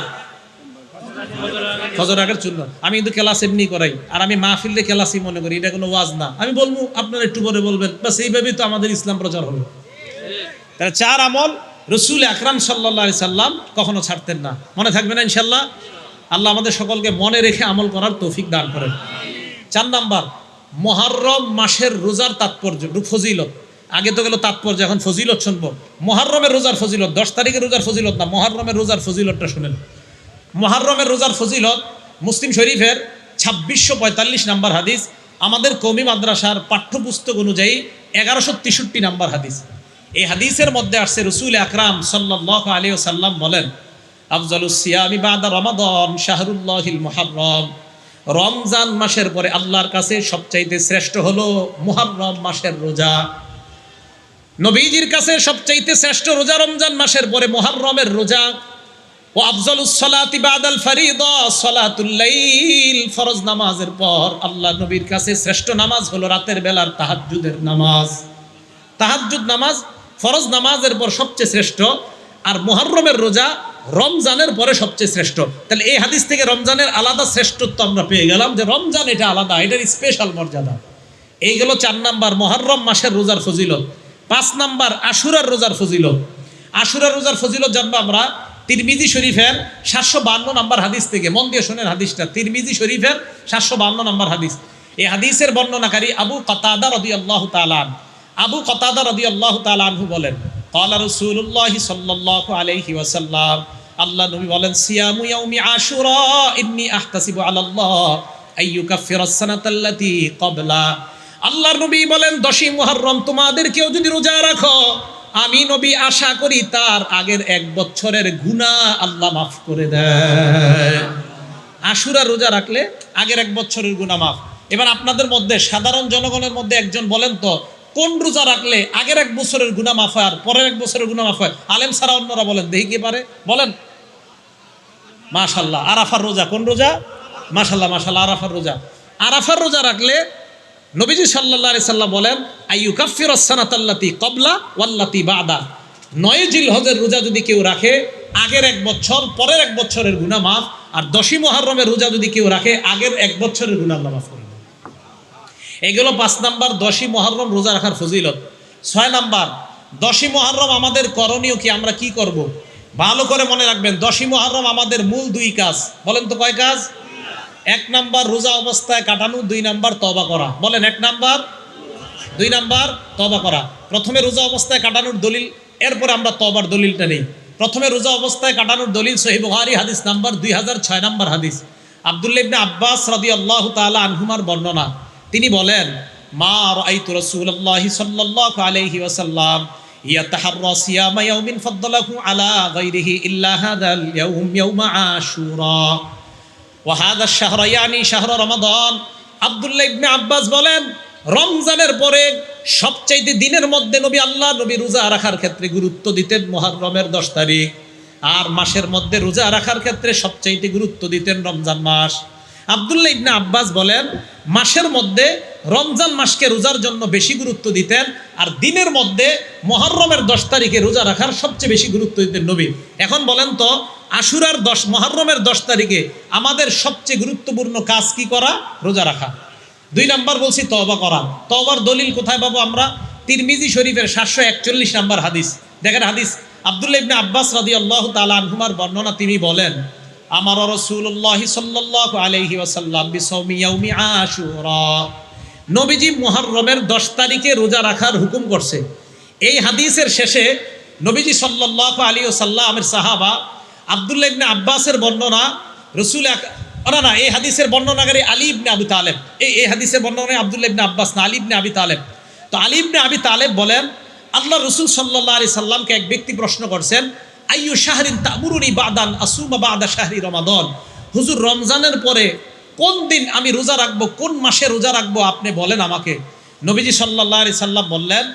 ফজর আগের সুন্নত। আমি কিন্তু ক্লাস এমনি করাই, আর আমি মাহফিলে ক্লাসই মনে করি, এটা কোনো ওয়াজ না। আমি বলবো, আপনারা একটু পরে বলবেন, বাস এইভাবেই তো আমাদের ইসলাম প্রচার হবে। তাহলে 4 আমল রসুল আকরাম সাল্লাল্লাহু আলাইহি সাল্লাম কখনো ছাড়তেন না। মনে থাকবে না ইনশাল্লাহ? আল্লাহ আমাদের সকলকে মনে রেখে আমল করার তৌফিক দান করেন। 4 নাম্বার, মুহররম মাসের রোজার তাৎপর্য, ফজিলত। আগে তো গেল তাৎপর্য, এখন ফজিলত শুনবো। মুহররমের রোজার ফজিলত, 10 তারিখের রোজার ফজিলত না, মুহররমের রোজার ফজিলতটা শুনেন। মুহররমের রোজার ফজিলত মুসলিম শরীফের 2645 নাম্বার হাদিস, আমাদের কওমি মাদ্রাসার পাঠ্যপুস্তক অনুযায়ী 1163 নাম্বার হাদিস। এই হাদিসের মধ্যে আসছে রসুল আকরাম সাল্লাল্লাহু আলাইহি ওয়াসাল্লাম বলেন, আফজালুস সিয়ামি বাদা রমাদান শাহরুল্লাহিল মুহররম। রমজান মাসের পরে আল্লাহর কাছে সবচাইতে শ্রেষ্ঠ হলো মুহররম মাসের রোজা। নবীজির কাছে সবচাইতে শ্রেষ্ঠ রোজা রমজান মাসের পরে মুহররমের রোজা। ও আফজালুস সালাতি বাদাল ফরিদা সালাতুল লাইল, ফরজ নামাজের পর আল্লাহ নবীর কাছে শ্রেষ্ঠ নামাজ হলো রাতের বেলার তাহাজ্জুদের নামাজ। তাহাজ্জুদ নামাজ ফরজ নামাজের পর সবচেয়ে শ্রেষ্ঠ, আর মুহররমের রোজা রমজানের পরে সবচেয়ে শ্রেষ্ঠ। তাহলে এই হাদিস থেকে রমজানের আলাদা শ্রেষ্ঠত্ব আমরা পেয়ে গেলাম, যে রমজান এটা আলাদা, এটার স্পেশাল মর্যাদা। এই গেল 4 নাম্বার মুহররম মাসের রোজার ফজিলত। 5 নাম্বার আশুরার রোজার ফজিলত। আশুরার রোজার ফজিলত জানবো আমরা তিরমিজি শরীফের 752 নাম্বার হাদিস থেকে। মন দিয়ে শোনেন হাদিসটা, তিরমিজি শরীফের 752 নাম্বার হাদিস। এই হাদিসের বর্ণনাকারী আবু কাতাদা রাদিয়াল্লাহু তাআলা, আবু কাতাদা রাদিয়াল্লাহু তাআলা আনহু বলেন, ক্বালা রাসূলুল্লাহ সাল্লাল্লাহু আলাইহি ওয়াসাল্লাম, আল্লাহ নবী বলেন, সিয়ামু ইয়াউমি আশুরা ইন্নী আহতাসিবু আলাল্লাহ আইয়ুকাফিরাস সানাতাল্লাতী ক্বাবলা। আল্লাহর নবী বলেন, 10ই মুহররম তোমাদের কেউ যদি রোজা রাখো, আমি নবী আশা করি তার আগের 1 বছরের গুনাহ আল্লাহ মাফ করে দেয়। আশুরা রোজা রাখলে আগের 1 বছরের গুনাহ মাফ। এবার আপনাদের মধ্যে সাধারণ জনগণের মধ্যে একজন বলেন তো, কোন রোজা রাখলে আগের 1 বছরের গুনাহ মাফ হয় আর পরের 1 বছরের গুনাহ মাফ হয়? আলেম ছাড়া অন্যরা বলেন, দেখি কে পারে, বলেন। মাশাআল্লাহ, আরাফার রোজা। কোন রোজা? মাশাআল্লাহ মাশাআল্লাহ, আরাফার রোজা। আরাফার রোজা রাখলে নবীজি সাল্লাল্লাহু আলাইহি সাল্লাম বলেন, আইয়ুকাফিরাস সানাতাল্লাতী ক্বাবলা ওয়াল্লাতী বা'দা। 9 জিলহজের রোজা যদি কেউ রাখে, আগের 1 বছর পরের 1 বছরের গুনাহ মাফ। আর 10ই মুহররমের রোজা যদি কেউ রাখে, আগের 1 বছরের গুনাহ আল্লাহ মাফ করে দেন। এগুলো 5 নাম্বার 10ই মুহররম রোজা রাখার ফজিলত। 6 নাম্বার, 10ই মুহররম আমাদের করণীয় কি, আমরা কি করব? ভালো করে মনে রাখবেন, 10ই মুহররম আমাদের মূল 2 কাজ। বলেন তো কয় কাজ? 1 নাম্বার রোজা অবস্থায় কাটানো, 2 নাম্বার তওবা করা। বলেন, 1 নাম্বার, 2 নাম্বার তওবা করা। প্রথমে রোজা অবস্থায় কাটানোর দলিল, এরপরে আমরা তওবার দলিলটা নেই। প্রথমে রোজা অবস্থায় কাটানোর দলিল সহিহ বুখারী হাদিস নাম্বার 2006 নাম্বার হাদিস। আব্দুল্লাহ ইবনে আব্বাস রাদিয়াল্লাহু তাআলা আনহুমার বর্ণনা, তিনি বলেন, মা রাআইতু রাসূলুল্লাহি সাল্লাল্লাহু আলাইহি ওয়াসাল্লাম ইয়াতাহাররা সিয়ামা ইয়াউমিন ফাদ্দালাহু আলা গায়রিহি ইল্লা হাদাল ইয়াউম ইয়াউমা আশুরা ওয়া হাদা আশ-শাহর ইয়ানি শাহর রমাদান। আব্দুল্লাহ ইবনে আব্বাস বলেন, রমজানের পরে সবচাইতে দিনের মধ্যে আল্লাহ নবী রোজা রাখার ক্ষেত্রে গুরুত্ব দিতেন মুহররমের 10 তারিখ, আর মাসের মধ্যে রোজা রাখার ক্ষেত্রে সবচাইতে গুরুত্ব দিতেন রমজান মাস। আব্দুল্লাহ ইবনে আব্বাস বলেন, মাসের মধ্যে রমজান মাসকে রোজার জন্য বেশি গুরুত্ব দিতেন, আর দিনের মধ্যে মুহররমের 10 তারিখে রোজা রাখার সবচেয়ে বেশি গুরুত্ব দিতেন নবী। এখন বলেন তো, আশুরার মুহররমের 10 তারিখে আমাদের সবচেয়ে গুরুত্বপূর্ণ কাজ কি করা? রোজা রাখা। 2 নাম্বার বলছি তওবা করা। তওবার দলিল কোথায় পাবো আমরা? তিরমিজি শরীফের 741 নাম্বার হাদিস। দেখেন হাদিস, আব্দুল্লাহ ইবনে আব্বাস রাদিয়াল্লাহু তাআলা আনহুমার বর্ণনা, তিনি বলেন, আমার রাসূলুল্লাহ সাল্লাল্লাহু আলাইহি ওয়াসাল্লাম বিসাওমি ইয়াউমি আশুরা। নবীজি মুহররমের 10 তারিখে রোজা রাখার হুকুম করছে। এই হাদিসের শেষে নবীজি সাল্লাল্লাহু আলাইহি ওয়াসাল্লামের সাহাবা আব্দুল্লাহ ইবনে আব্বাসের বর্ণনা, রাসূল না এই হাদিসের বর্ণনাকারী আলী ইবনে আবি তালেব। এই হাদিসের বর্ণনাকারী আব্দুল্লাহ ইবনে আব্বাস না, আলী ইবনে আবি তালেব। তো আলী ইবনে আবি তালেব বলেন, আল্লাহ রাসূল সাল্লাল্লাহু আলাইহি সাল্লামকে এক ব্যক্তি প্রশ্ন করছেন, আইয়ু শাহরিন তা'মুরুনি বা'দান আসুমা বা'দা শাহরি রমাদান। হুজুর, রমজানের পরে কোন দিন আমি রোজা রাখবো, কোন মাসে রোজা রাখবো, আপনি বলেন আমাকে। নবীজি সাল্লাল্লাহু আলাইহি সাল্লাম বললেন,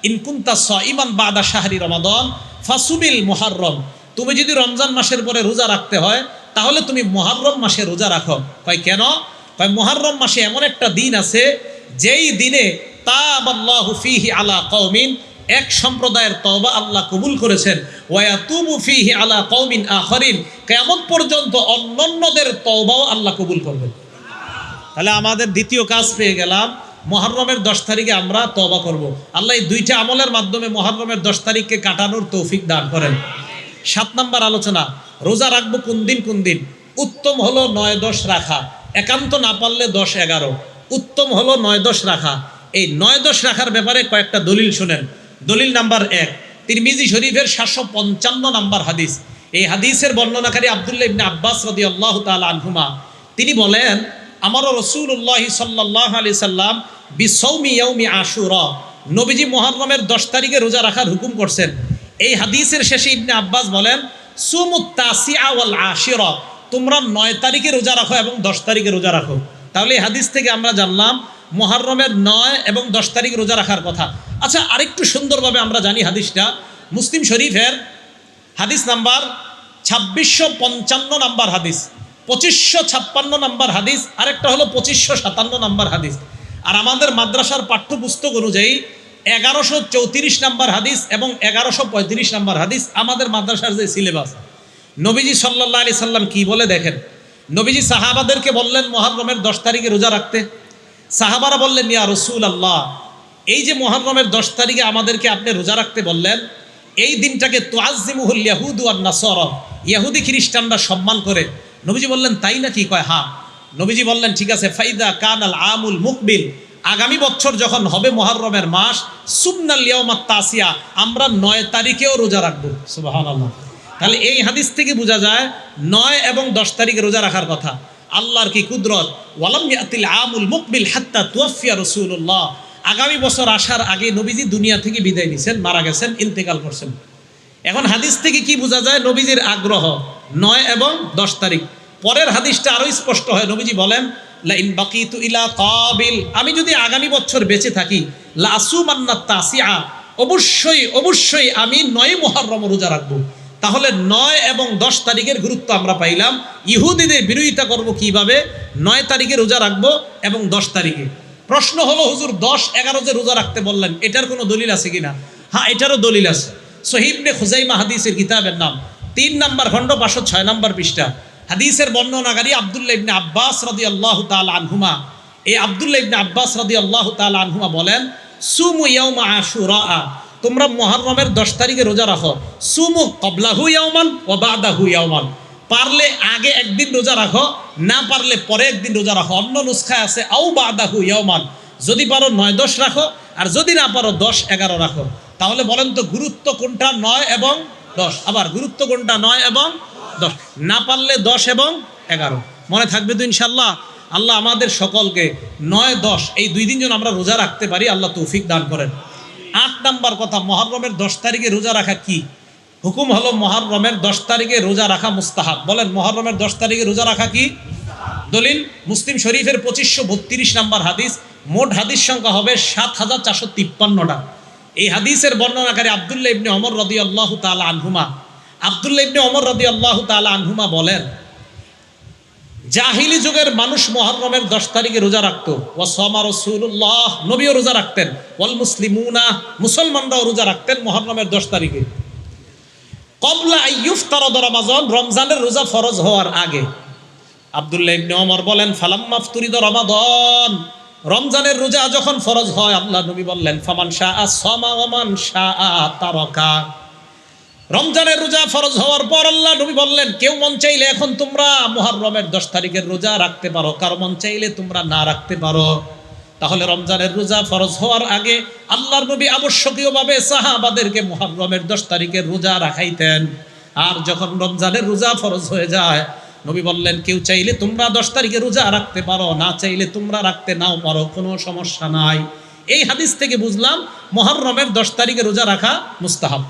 ইন কুনতা সাইমান বা'দা শাহরি রমাদান ফাসুবিল মুহররম। তুমি যদি রমজান মাসের পরে রোজা রাখতে হয়, তাহলে তুমি মুহররম মাসে রোজা রাখো। কয় কেন? কয় মুহররম মাসে এমন একটা দিন আছে, যেই দিনে তাবাল্লাহু ফীহি আলা কওমিন, এক সম্প্রদায়ের তওবা আল্লাহ কবুল করেছেন, ওয়া ইয়াতুবু ফীহি আলা কওমিন আখারিন, কিয়ামত পর্যন্ত অন্যান্যদের তওবাও আল্লাহ কবুল করবেন। তাহলে আমাদের দ্বিতীয় কাজ পেয়ে গেলাম, মুহররমের 10 তারিখে আমরা তওবা করব। আল্লাহ এই দুইটা আমলের মাধ্যমে মুহররমের 10 তারিখকে কাটানোর তৌফিক দান করেন। 7 নম্বর আলোচনা, রোজা রাখবো কোন দিন। উত্তম হলো 9-10 রাখা, একান্ত না পারলে 10-11। উত্তম হলো 9-10 রাখা। এই 9-10 রাখার ব্যাপারে কয়েকটা দলিল শুনেন। দলিল নাম্বার 1, তিরমিজি শরীফের 755 নম্বর হাদিস। এই হাদিসের বর্ণনাকারী আব্দুল্লাহ ইবনে আব্বাস রাদিয়াল্লাহু তাআলা আনহুমা, তিনি বলেন, আমার রাসূলুল্লাহ সাল্লাল্লাহু আলাইহি সাল্লাম বিসাওমি ইয়াউমি আশুরা, নবীজি মুহররমের 10 তারিখে রোজা রাখার হুকুম করছেন। এই হাদিসের শেষে ইবনে আব্বাস বলেন, সুমুত তাসিআ ওয়াল আশিরা, তোমরা 9 তারিখে রোজা রাখো এবং 10 তারিখে রোজা রাখো। তাহলে এই হাদিস থেকে আমরা জানলাম মুহররমের 9 এবং 10 তারিখ রোজা রাখার কথা। আচ্ছা, আরেকটু সুন্দরভাবে আমরা জানি হাদিসটা মুসলিম শরীফের হাদিস নাম্বার 2655 নাম্বার হাদিস, 2556 নাম্বার হাদিস, আরেকটা হলো 2557 নাম্বার হাদিস। আর আমাদের মাদ্রাসার পাঠ্যপুস্তক অনুযায়ী 1134 নাম্বার হাদিস এবং 1135 নাম্বার হাদিস আমাদের মাদ্রাসার যে সিলেবাস। নবীজি সাল্লাল্লাহু আলাইহি সাল্লাম কি বলে দেখেন। নবীজি সাহাবাদেরকে বললেন মুহররমের 10 তারিখে রোজা রাখতে। সাহাবারা বললেন, ইয়া রাসূলুল্লাহ, এই যে মুহররমের 10 তারিখে আমাদেরকে আপনি রোজা রাখতে বললেন, এই দিনটাকে তুআজ্জিমুহুল ইয়াহুদু ওয়ান নাসারা, ইহুদি খ্রিস্টানরা সম্মান করে। নবীজি বললেন, তাই নাকি? কয় হ্যাঁ। নবীজি বললেন, ঠিক আছে, ফাইদা কানাল আমুল মুকবিল, আগামী বছর যখন হবে মুহররমের মাস, সুবনাল ইয়াউমাত তাসিয়া, আমরা 9 তারিখেও রোজা রাখবো। সুবহানাল্লাহ। তাহলে এই হাদিস থেকে বোঝা যায় 9 এবং 10 তারিখে রোজা রাখার কথা। আল্লাহর কি কুদরত, ওয়ালাম ইয়াতিল আমুল মুকবিল হাত্তা তুওয়াফিয়া রাসূলুল্লাহ, আগামী বছর আসার আগে নবীজি দুনিয়া থেকে বিদায় নিছেন, মারা গেছেন, ইন্তেকাল করছেন। এখন হাদিস থেকে কি বোঝা যায়? নবীজির আগ্রহ 9 এবং 10 তারিখ। পরের হাদিসটা আরো স্পষ্ট হয়। নবীজি বলেন, লা ইন বাকিতু ইলা কাবিল, আমি যদি আগামী বছর বেঁচে থাকি, লা আসুমান্নাত তাসিআ, অবশ্যই আমি 9 মুহররম রোজা রাখবো। তাহলে 9 এবং 10 তারিখের গুরুত্ব আমরা পাইলাম। ইহুদিদের বিরোধিতা করব কিভাবে? 9 তারিখে রোজা রাখবো এবং 10 তারিখে। প্রশ্ন হলো, হুজুর 10-11 যে রোজা রাখতে বললেন, এটার কোনো দলিল আছে কিনা? হ্যাঁ, এটারও দলিল আছে। সহিহ ইবনে খুজাইমা হাদিসের কিতাবের নাম 3 নম্বর খণ্ড 506 নম্বর পৃষ্ঠা। হাদিসের বর্ণনাকারী আব্দুল্লাহ ইবনে আব্বাস রাদিয়াল্লাহু তাআলা আনহুমা, এই আব্দুল্লাহ ইবনে আব্বাস রাদিয়াল্লাহু তাআলা আনহুমা বলেন, সুমু ইয়াউমা আশুরা, তোমরা মুহররমের 10 তারিখে রোজা রাখো। সুমু ক্বাবলাহু ইয়াওমান ওয়া বা'দাহু ইয়াওমান, পারলে আগে একদিন রোজা রাখো, না পারলে পরে একদিন রোজা রাখো। অন্য নুসখায় আছে আও বা'দাহু ইয়াওমান, যদি পারো 9-10 রাখো, আর যদি না পারো 10-11 রাখো। তাহলে বলেন তো গুরুত্ব কোনটা? 9 এবং 10। আবার গুরুত্ব কোনটা? 9 এবং 10। না পারলে 10 এবং 11। মনে থাকবে তো ইনশাআল্লাহ? আল্লাহ আমাদের সকলকে 9-10 এই 2 দিন যেন আমরা রোজা রাখতে পারি, আল্লাহ তৌফিক দান করেন। 8 নাম্বার কথা, মুহররমের 10 তারিখে রোজা রাখা কি? হুকুম হলো মুহররমের 10 তারিখে রোজা রাখা মুস্তাহাব। বলেন, মুহররমের 10 তারিখে রোজা রাখা কি? দলিল মুসলিম শরীফের 2532 নাম্বার হাদিস। মোট হাদিস সংখ্যা হবে 7453টা। এই হাদিসের বর্ণনাকারী আব্দুল্লাহ ইবনে ওমর রাদিয়াল্লাহু তাআলা আনহুমা, আব্দুল্লাহ ইবনে ওমর রাদিয়াল্লাহু তাআলা আনহুমা বলেন, জাহিলি যুগের মানুষ মুহররমের 10 তারিখে রোজা রাখতো। ওয়া সামা রাসূলুল্লাহ, নবীও রোজা রাখতেন। ওয়াল মুসলিমুনা, মুসলমানরাও রোজা রাখতেন মুহররমের 10 তারিখে। ক্বাবলা আইয়ুফতারাদ রমাজান, রমজানের রোজা ফরজ হওয়ার আগে। আব্দুল্লাহ ইবনে ওমর বলেন, ফালাম্মা ফতুরিদ রমাদান, রমজানের রোজা যখন ফরজ হয়, আল্লাহ নবী বললেন, ফামান শাআ সামা ওয়া মান শাআ তারাকা। রমজানের রোজা ফরজ হওয়ার পর আল্লাহ নবী বললেন, কেউ মন চাইলে এখন তোমরা মুহররমের 10 তারিখের রোজা রাখতে পারো, কারো মন চাইলে তোমরা না রাখতে পারো। তাহলে রমজানের রোজা ফরজ হওয়ার আগে আল্লাহর নবী আবশ্যকীয়ভাবে সাহাবাদেরকে মুহররমের 10 তারিখের রোজা রাখাইতেন। আর যখন রমজানের রোজা ফরজ হয়ে যায়, নবী বললেন, কেউ চাইলে তোমরা 10 তারিখে রোজা রাখতে পারো, না চাইলে তোমরা রাখতে নাও পারো, কোনো সমস্যা নাই। এই হাদিস থেকে বুঝলাম মুহররমের 10 তারিখে রোজা রাখা মুস্তাহাব।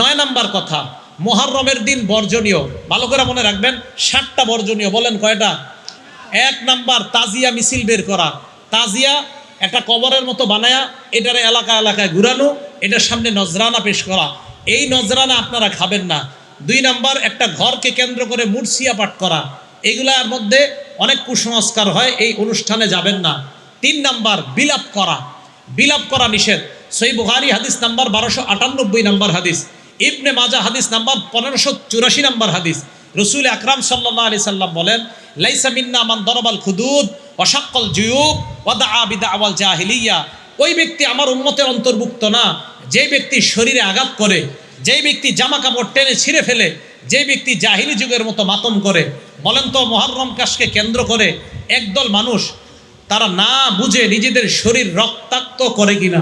9 নাম্বার কথা, মুহররমের দিন বর্জনীয়, ভালো করে মনে রাখবেন, 7টা বর্জনীয়। বলেন কয়টা? 1 নাম্বার, তাজিয়া মিছিল বের করা। তাজিয়া একটা কবরের মতো বানায়া এটারে এলাকায় ঘুরানো, এটার সামনে নজরানা পেশ করা। এই নজরানা আপনারা খাবেন না। 2 নাম্বার, একটা ঘরকে কেন্দ্র করে মুরসিয়া পাঠ করা। এগুলার মধ্যে অনেক কুসংস্কার হয়, এই অনুষ্ঠানে যাবেন না। 3 নাম্বার, বিলাপ করা নিষেধ। সহিহ বুখারী হাদিস নাম্বার 1298 নাম্বার হাদিস, ইবনে মাজাহ হাদিস নাম্বার 1584 নাম্বার হাদিস। রাসূল আকরাম সাল্লাল্লাহু আলাইহি সাল্লাম বলেন, লাইসা মিন্না মান দারাবাল খুদুদ ওয়া শাক্কাল জুয়ুব ওয়াদাআ বিদাওয়াল জাহিলিয়া, ওই ব্যক্তি আমার উম্মতের অন্তর্ভুক্ত না যে ব্যক্তি শরীরে আঘাত করে, যেই ব্যক্তি জামা কাপড় টেনে ছিঁড়ে ফেলে, যে ব্যক্তি জাহিলি যুগের মতো মাতম করে। বলেন তো মুহররম মাসকে কেন্দ্র করে একদল মানুষ তারা না বুঝে নিজেদের শরীর রক্তাক্ত করে কিনা?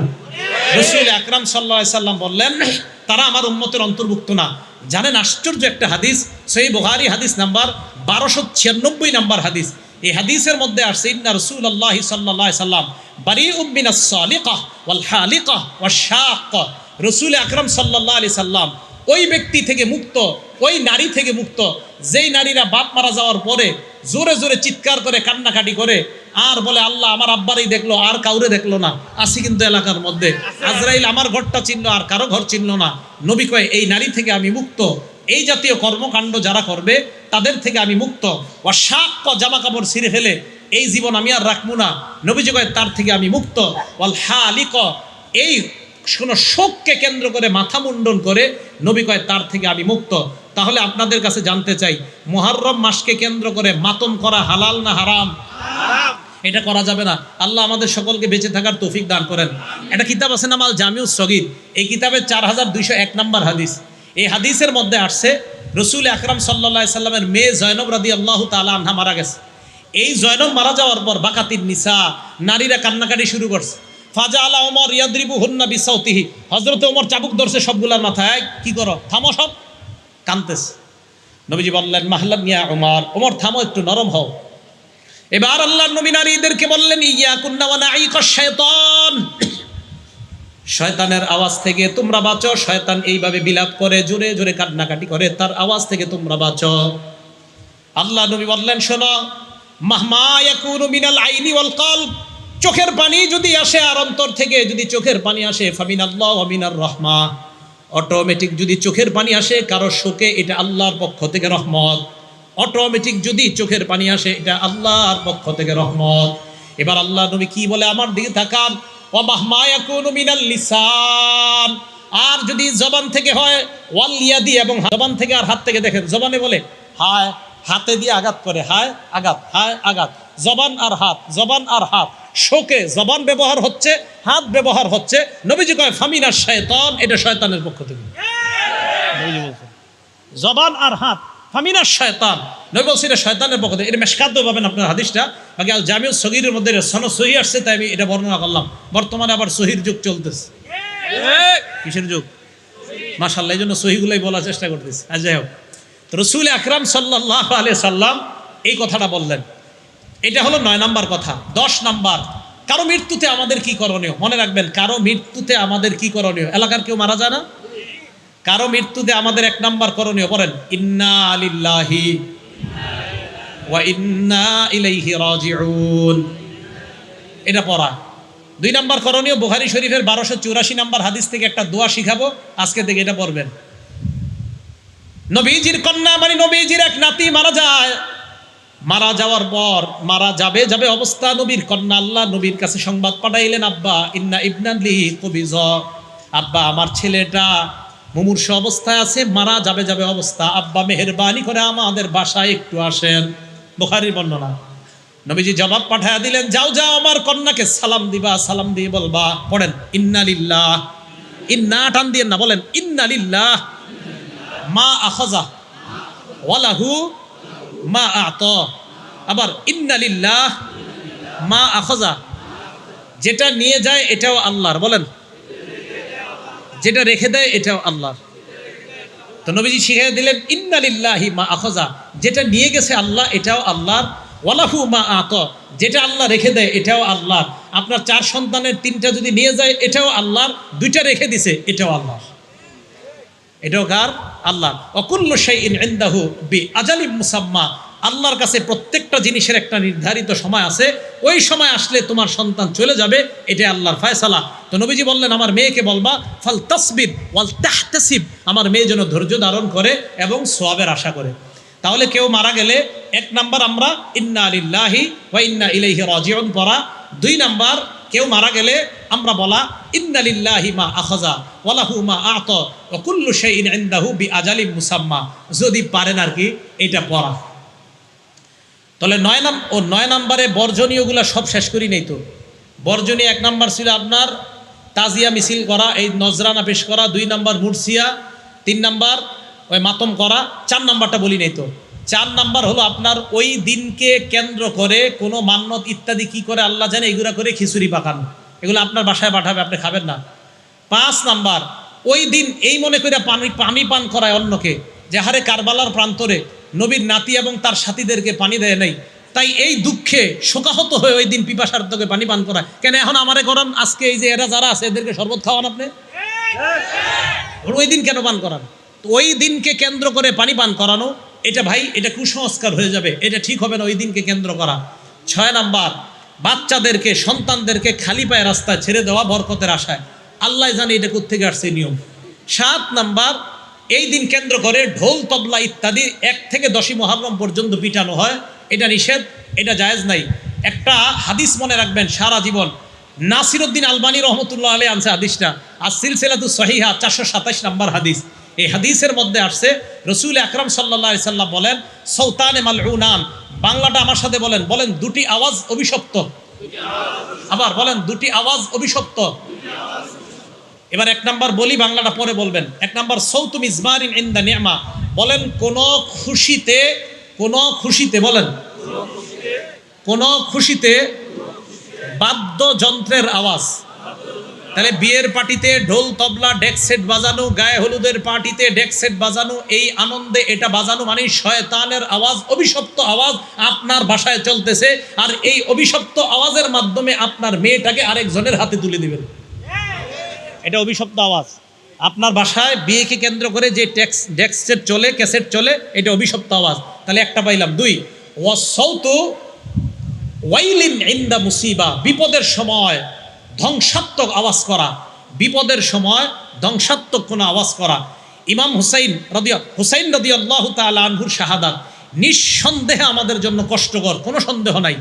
রাসূল আকরাম সাল্লাল্লাহু আলাইহি সাল্লাম বললেন তারা আমার উম্মতের অন্তর্ভুক্ত না। জানেন আশ্চর্য একটা হাদিস, সহিহ বুখারী হাদিস নাম্বার 1296 নাম্বার হাদিস। এই হাদিসের মধ্যে আসছে ইন্না রাসূলুল্লাহ সাল্লাল্লাহু আলাইহি সাল্লাম বারিউম মিনাস সালিকাহ ওয়াল হালিকাহ ওয়াশ শাক্কা। রাসূল আকরাম সাল্লাল্লাহু আলাইহি সাল্লাম ওই ব্যক্তি থেকে মুক্ত, ওই নারী থেকে মুক্ত যেই নারীরা বাপ মারা যাওয়ার পরে জোরে জোরে চিৎকার করে কান্নাকাটি করে আর বলে আল্লাহ আমার আব্বারই দেখলো আর কাউরে দেখলো না। আসি কিন্তু এলাকার মধ্যে, আজরাইল আমার ঘরটা চিনলো আর কারো ঘর চিনলো না। নবী কয় এই নারী থেকে আমি মুক্ত, এই জাতীয় কর্মকাণ্ড যারা করবে তাদের থেকে আমি মুক্ত। ওয়াশাক্কা, জামা কাপড় ছিঁড়ে ফেলে এই জীবন আমি আর রাখবো না, নবীজি কয় তার থেকে আমি মুক্ত। ওয়াল হালিকা, এই কোনো শোককে কেন্দ্র করে মাথা মুন্ডন করে নবী কয় তার থেকে আমি মুক্ত। তাহলে আপনাদের কাছে জানতে চাই মুহররম মাসকে কেন্দ্র করে মাতম করা হালাল না হারাম? এটা করা যাবে না। আল্লাহ আমাদের সকলকে বেঁচে থাকার তৌফিক দান করেন। একটা কিতাব আছে নাম আল জামিউস সগীর, এই কিতাবের 4201 নম্বর হাদিস। এই হাদিসের মধ্যে আসছে রাসূল আকরাম সাল্লাল্লাহু আলাইহি সাল্লামের মেয়ে জয়নব রাদিয়াল্লাহু তাআলা আনহা মারা গেছে। এই জয়নব মারা যাওয়ার পর বাকাতিন নিসা, নারীরা কান্নাকাটি শুরু করছে। ফাজাআলা ওমর ইয়াদরিবুহুন্না বিসাউতিহি, হযরত ওমর চাবুক ধরছে সবগুলার মাথায়, কি করো, থামো, সব কাঁদতেছে। নবীজি বললেন মাহলাম ইয়া ওমর, ওমর থামো, একটু নরম হও। এবার আল্লাহর নবী নারীদেরকে বললেন ইয়াকুন্না ওয়া নাঈকাশ শাইতান, শয়তানের আওয়াজ থেকে তোমরা বাঁচো। শয়তান এইভাবে বিলাপ করে, জোরে জোরে কান্নাকাটি করে, তার আওয়াজ থেকে তোমরা বাঁচো। আল্লাহ নবী বললেন শোনো, মাহমা ইয়াকুনু মিনাল আইনি ওয়াল কলব, চোখের পানি যদি আসে আর অন্তর থেকে যদি চোখের পানি আসে, ফামিনাল্লাহ ওয়া মিনার রাহমা, অটোমেটিক যদি চোখের পানি আসে কারো শোকে, এটা আল্লাহর পক্ষ থেকে রহমত। অটোমেটিক যদি চোখের পানি আসে, এটা আল্লাহর পক্ষ থেকে রহমত। এবার আল্লাহ নবী কি বলে, আমার দিকে তাকান, ওয়া মাহমা ইয়াকুনু মিনাল লিসান, আর যদি জবান থেকে হয়, ওয়াল ইয়াদি, এবং জবান থেকে আর হাত থেকে। দেখেন জবানে বলে হায়, হাতে দিয়ে আঘাত করে, হায় আঘাত, হায় আঘাত, জবান আর হাত, জবান আর হাত। শোকে জবান ব্যবহার হচ্ছে, হাত ব্যবহার হচ্ছে। নবীজি কয় ফামিনাশ শাইতান, এটা শয়তানের পক্ষ থেকে। নবীজি বলছেন জবান আর হাত ফামিনাশ শাইতান, নবী বলছেন এটা শয়তানের পক্ষ থেকে। এটা মেশকাতে পাবেন আপনার হাদিসটা, বাকি আল জামিউস সগীরের মধ্যে সনদ সহি আসছে, তাই আমি এটা বর্ণনা করলাম। বর্তমানে আবার সহির যুগ চলতেছে। কিসের যুগ? মাশাআল্লাহ, এই জন্য সহিগুলাই বলার চেষ্টা করতেছি। আজ যাই হোক, রাসূল আকরাম সাল্লাল্লাহু আলাইহি সাল্লাম এই কথাটা বললেন। এটা হলো 9 নাম্বার কথা। 10 নাম্বার, কারো মৃত্যুতে আমাদের কি করণীয়? মনে রাখবেন, কারো মৃত্যুতে আমাদের কি করণীয়? এলাকার কেউ মারা যায় না, কারো মৃত্যুতে আমাদের 1 নাম্বার করণীয়, বলেন ইন্না লিল্লাহি ওয়া ইন্না ইলাইহি রাজিউন, এটা পড়া। 2 নাম্বার করণীয়, বুখারী শরীফের 1284 নাম্বার হাদিস থেকে একটা দোয়া শিখাবো, আজকে থেকে এটা পড়বেন। নবীজির কন্যা মানে নবীজির এক নাতি মারা যায়, মারা যাওয়ার পর মারা যাবে অবস্থা নবীর কন্যা আল্লাহ নবীর কাছে সংবাদ পাঠাইলেন, আব্বা ইন্না ইবনান লি কুবিজ, আব্বা আমার ছেলেটা মুমূর্ষু অবস্থায় আছে, মারা যাবে অবস্থা, আব্বা মেহেরবানি করে আমাদের বাসায় একটু আসেন। বুখারীর বর্ণনা। নবীজি জবাব পাঠায়া দিলেন, যাও আমার কন্যাকে সালাম দিবা, সালাম দিয়ে বলবা, পড়েন ইন্না লিল্লাহ, ইন্না টান দিয়ে না, বলেন ইন্না লিল্লাহ মা আখাযা ওয়া লাহু মা আ'তা, আবার ইন্না লিল্লাহ মা আখাযা, যেটা নিয়ে যায় এটাও আল্লাহর, বলেন যেটা রেখে দেয় এটাও আল্লাহর। তো নবীজি শিখিয়ে দিলেন ইন্না লিল্লাহি মা আখাযা, যেটা নিয়ে গেছে আল্লাহ এটাও আল্লাহর, ওয়া লাহু মা আ'তা, যেটা আল্লাহ রেখে দেয় এটাও আল্লাহর। আপনার 4 সন্তানের 3টা যদি নিয়ে যায় এটাও আল্লাহর, 2টা রেখে দিছে এটাও আল্লাহর, এটাও কার? আল্লাহ। অকুল্লু শাইইন ইনদাহু বিআজালিম মুসাম্মা, আল্লাহর কাছে প্রত্যেকটা জিনিসের একটা নির্ধারিত সময় আছে, ওই সময় আসলে তোমার সন্তান চলে যাবে, এটা আল্লাহর ফয়সালা। তো নবীজি বললেন আমার মেয়েকে বলবা ফাল তাসবির ওয়াল তাহতাসিব, আমার মেয়ে যেন ধৈর্য ধারণ করে এবং সওয়াবের আশা করে। তাহলে কেউ মারা গেলে 1 নাম্বার আমরা ইন্না লিল্লাহি ওয়া ইন্না ইলাইহি রাজিউন পড়া। 2 নাম্বার, কেউ মারা গেলে আমরা বলা ইন্না লিল্লাহি মা আখাযা ওয়া লাহু মা আ'তা ওয়া কুল্লু শাইইন ইনদাহু বিআজালিম মুসাম্মা, যদি পারেন আর কি এটা পড়া। তাহলে 9 নম্বরে বর্জনীয়গুলো সব শেষ করি নেই তো। বর্জনীয় 1 নম্বর ছিল আপনার তাজিয়া মিছিল করা, এই নজরানা পেশ করা, 2 নম্বর মুরসিয়া, 3 নম্বর ওই মাতম করা, 4 নম্বরটা বলি নেই তো। 4 নম্বর হলো আপনার ওই দিনকে কেন্দ্র করে কোনো মান্নত ইত্যাদি কি করে আল্লাহ জানে, এগুলা করে খিচুড়ি পাকানো, এগুলো আপনার বাসায় পাঠাবে, আপনি খাবেন না। 5 নম্বর ওই দিন এই মনে করে পানি পান করায় অন্যকে, যে হারে কারবালার প্রান্তরে নবীর নাতি এবং তার সাথীদেরকে পানি দেয় নাই, তাই এই দুঃখে শোকাহত হয়ে ওই দিন পিপাসার্থকে পানি পান করায়। কেন এখন আমারে করান, আজকে এই যে এরা যারা আছে এদেরকে শরবত খাওয়ান আপনি, ওই দিন কেন পান করান? তো ওই দিনকে কেন্দ্র করে পানি পান করানো, এটা ভাই এটা কুসংস্কার হয়ে যাবে, এটা ঠিক হবে না ওই দিনকে কেন্দ্র করা। 6 নম্বর বাচ্চাদেরকে সন্তানদেরকে খালি পায়ে রাস্তায় ছেড়ে দেওয়া বরকতের আশায়, আল্লাহ জানে এটা কোত্থেকে আসছে নিয়ম। 7 নম্বর এই দিন কেন্দ্র করে ঢোল তবলা ইত্যাদি 1 থেকে 10ই মুহররম পর্যন্ত পিটানো হয়, এটা নিষেধ, এটা জায়েজ নাই। একটা হাদিস মনে রাখবেন সারা জীবন, নাসিরউদ্দিন আলবানী রহমতুল্লাহ আলাইহি আনছে হাদিসটা, আর সিলসিলাতুস সহিহা 427 নম্বর হাদিস। এই হাদিসের মধ্যে আসছে রাসূল আকরাম সাল্লাল্লাহু আলাইহি সাল্লাম বলেন সৌতানে মালউনান, বাংলাটা আমার সাথে বলেন, বলেন দুটি আওয়াজ অভিশপ্ত, আবার বলেন দুটি আওয়াজ অভিশপ্ত। এবার 1 নম্বর বলি, বাংলাটা পরে বলবেন। 1 নম্বর সৌতু মিজমারিন ইনদা নি'মা, বলেন কোন খুশিতে বলেন কোন খুশিতে বাদ্যযন্ত্রের আওয়াজ। তাহলে বিয়ের পার্টিতে ঢোল তবলা ডেক সেট বাজানো, গায়ে হলুদের পার্টিতে ডেক সেট বাজানো, এই আনন্দে এটা বাজানো মানে শয়তানের আওয়াজ, অভিশপ্ত আওয়াজ আপনার বাসায় চলতেছে, আর এই অভিশপ্ত আওয়াজের মাধ্যমে আপনার মেয়েটাকে আরেকজনের হাতে তুলে দিবেন, এটা অভিশপ্ত আওয়াজ। আপনার বাসায় বিয়েকে কেন্দ্র করে যে ডেক সেট চলে, ক্যাসেট চলে, এটা অভিশপ্ত আওয়াজ। তাহলে একটা পাইলাম। 2 ওয়াসাউতু ওয়াইলিন ইনদা মুসিবা, বিপদের সময় ধ্বংসাত্মক আওয়াজ করা, বিপদের সময় ধ্বংসাত্মক কোনো আওয়াজ করা। ইমাম হুসাইন রাদিয়াল্লাহু তাআলা আনহুর শাহাদাত নিঃসন্দেহে আমাদের জন্য কষ্টকর, কোনো সন্দেহ নাই।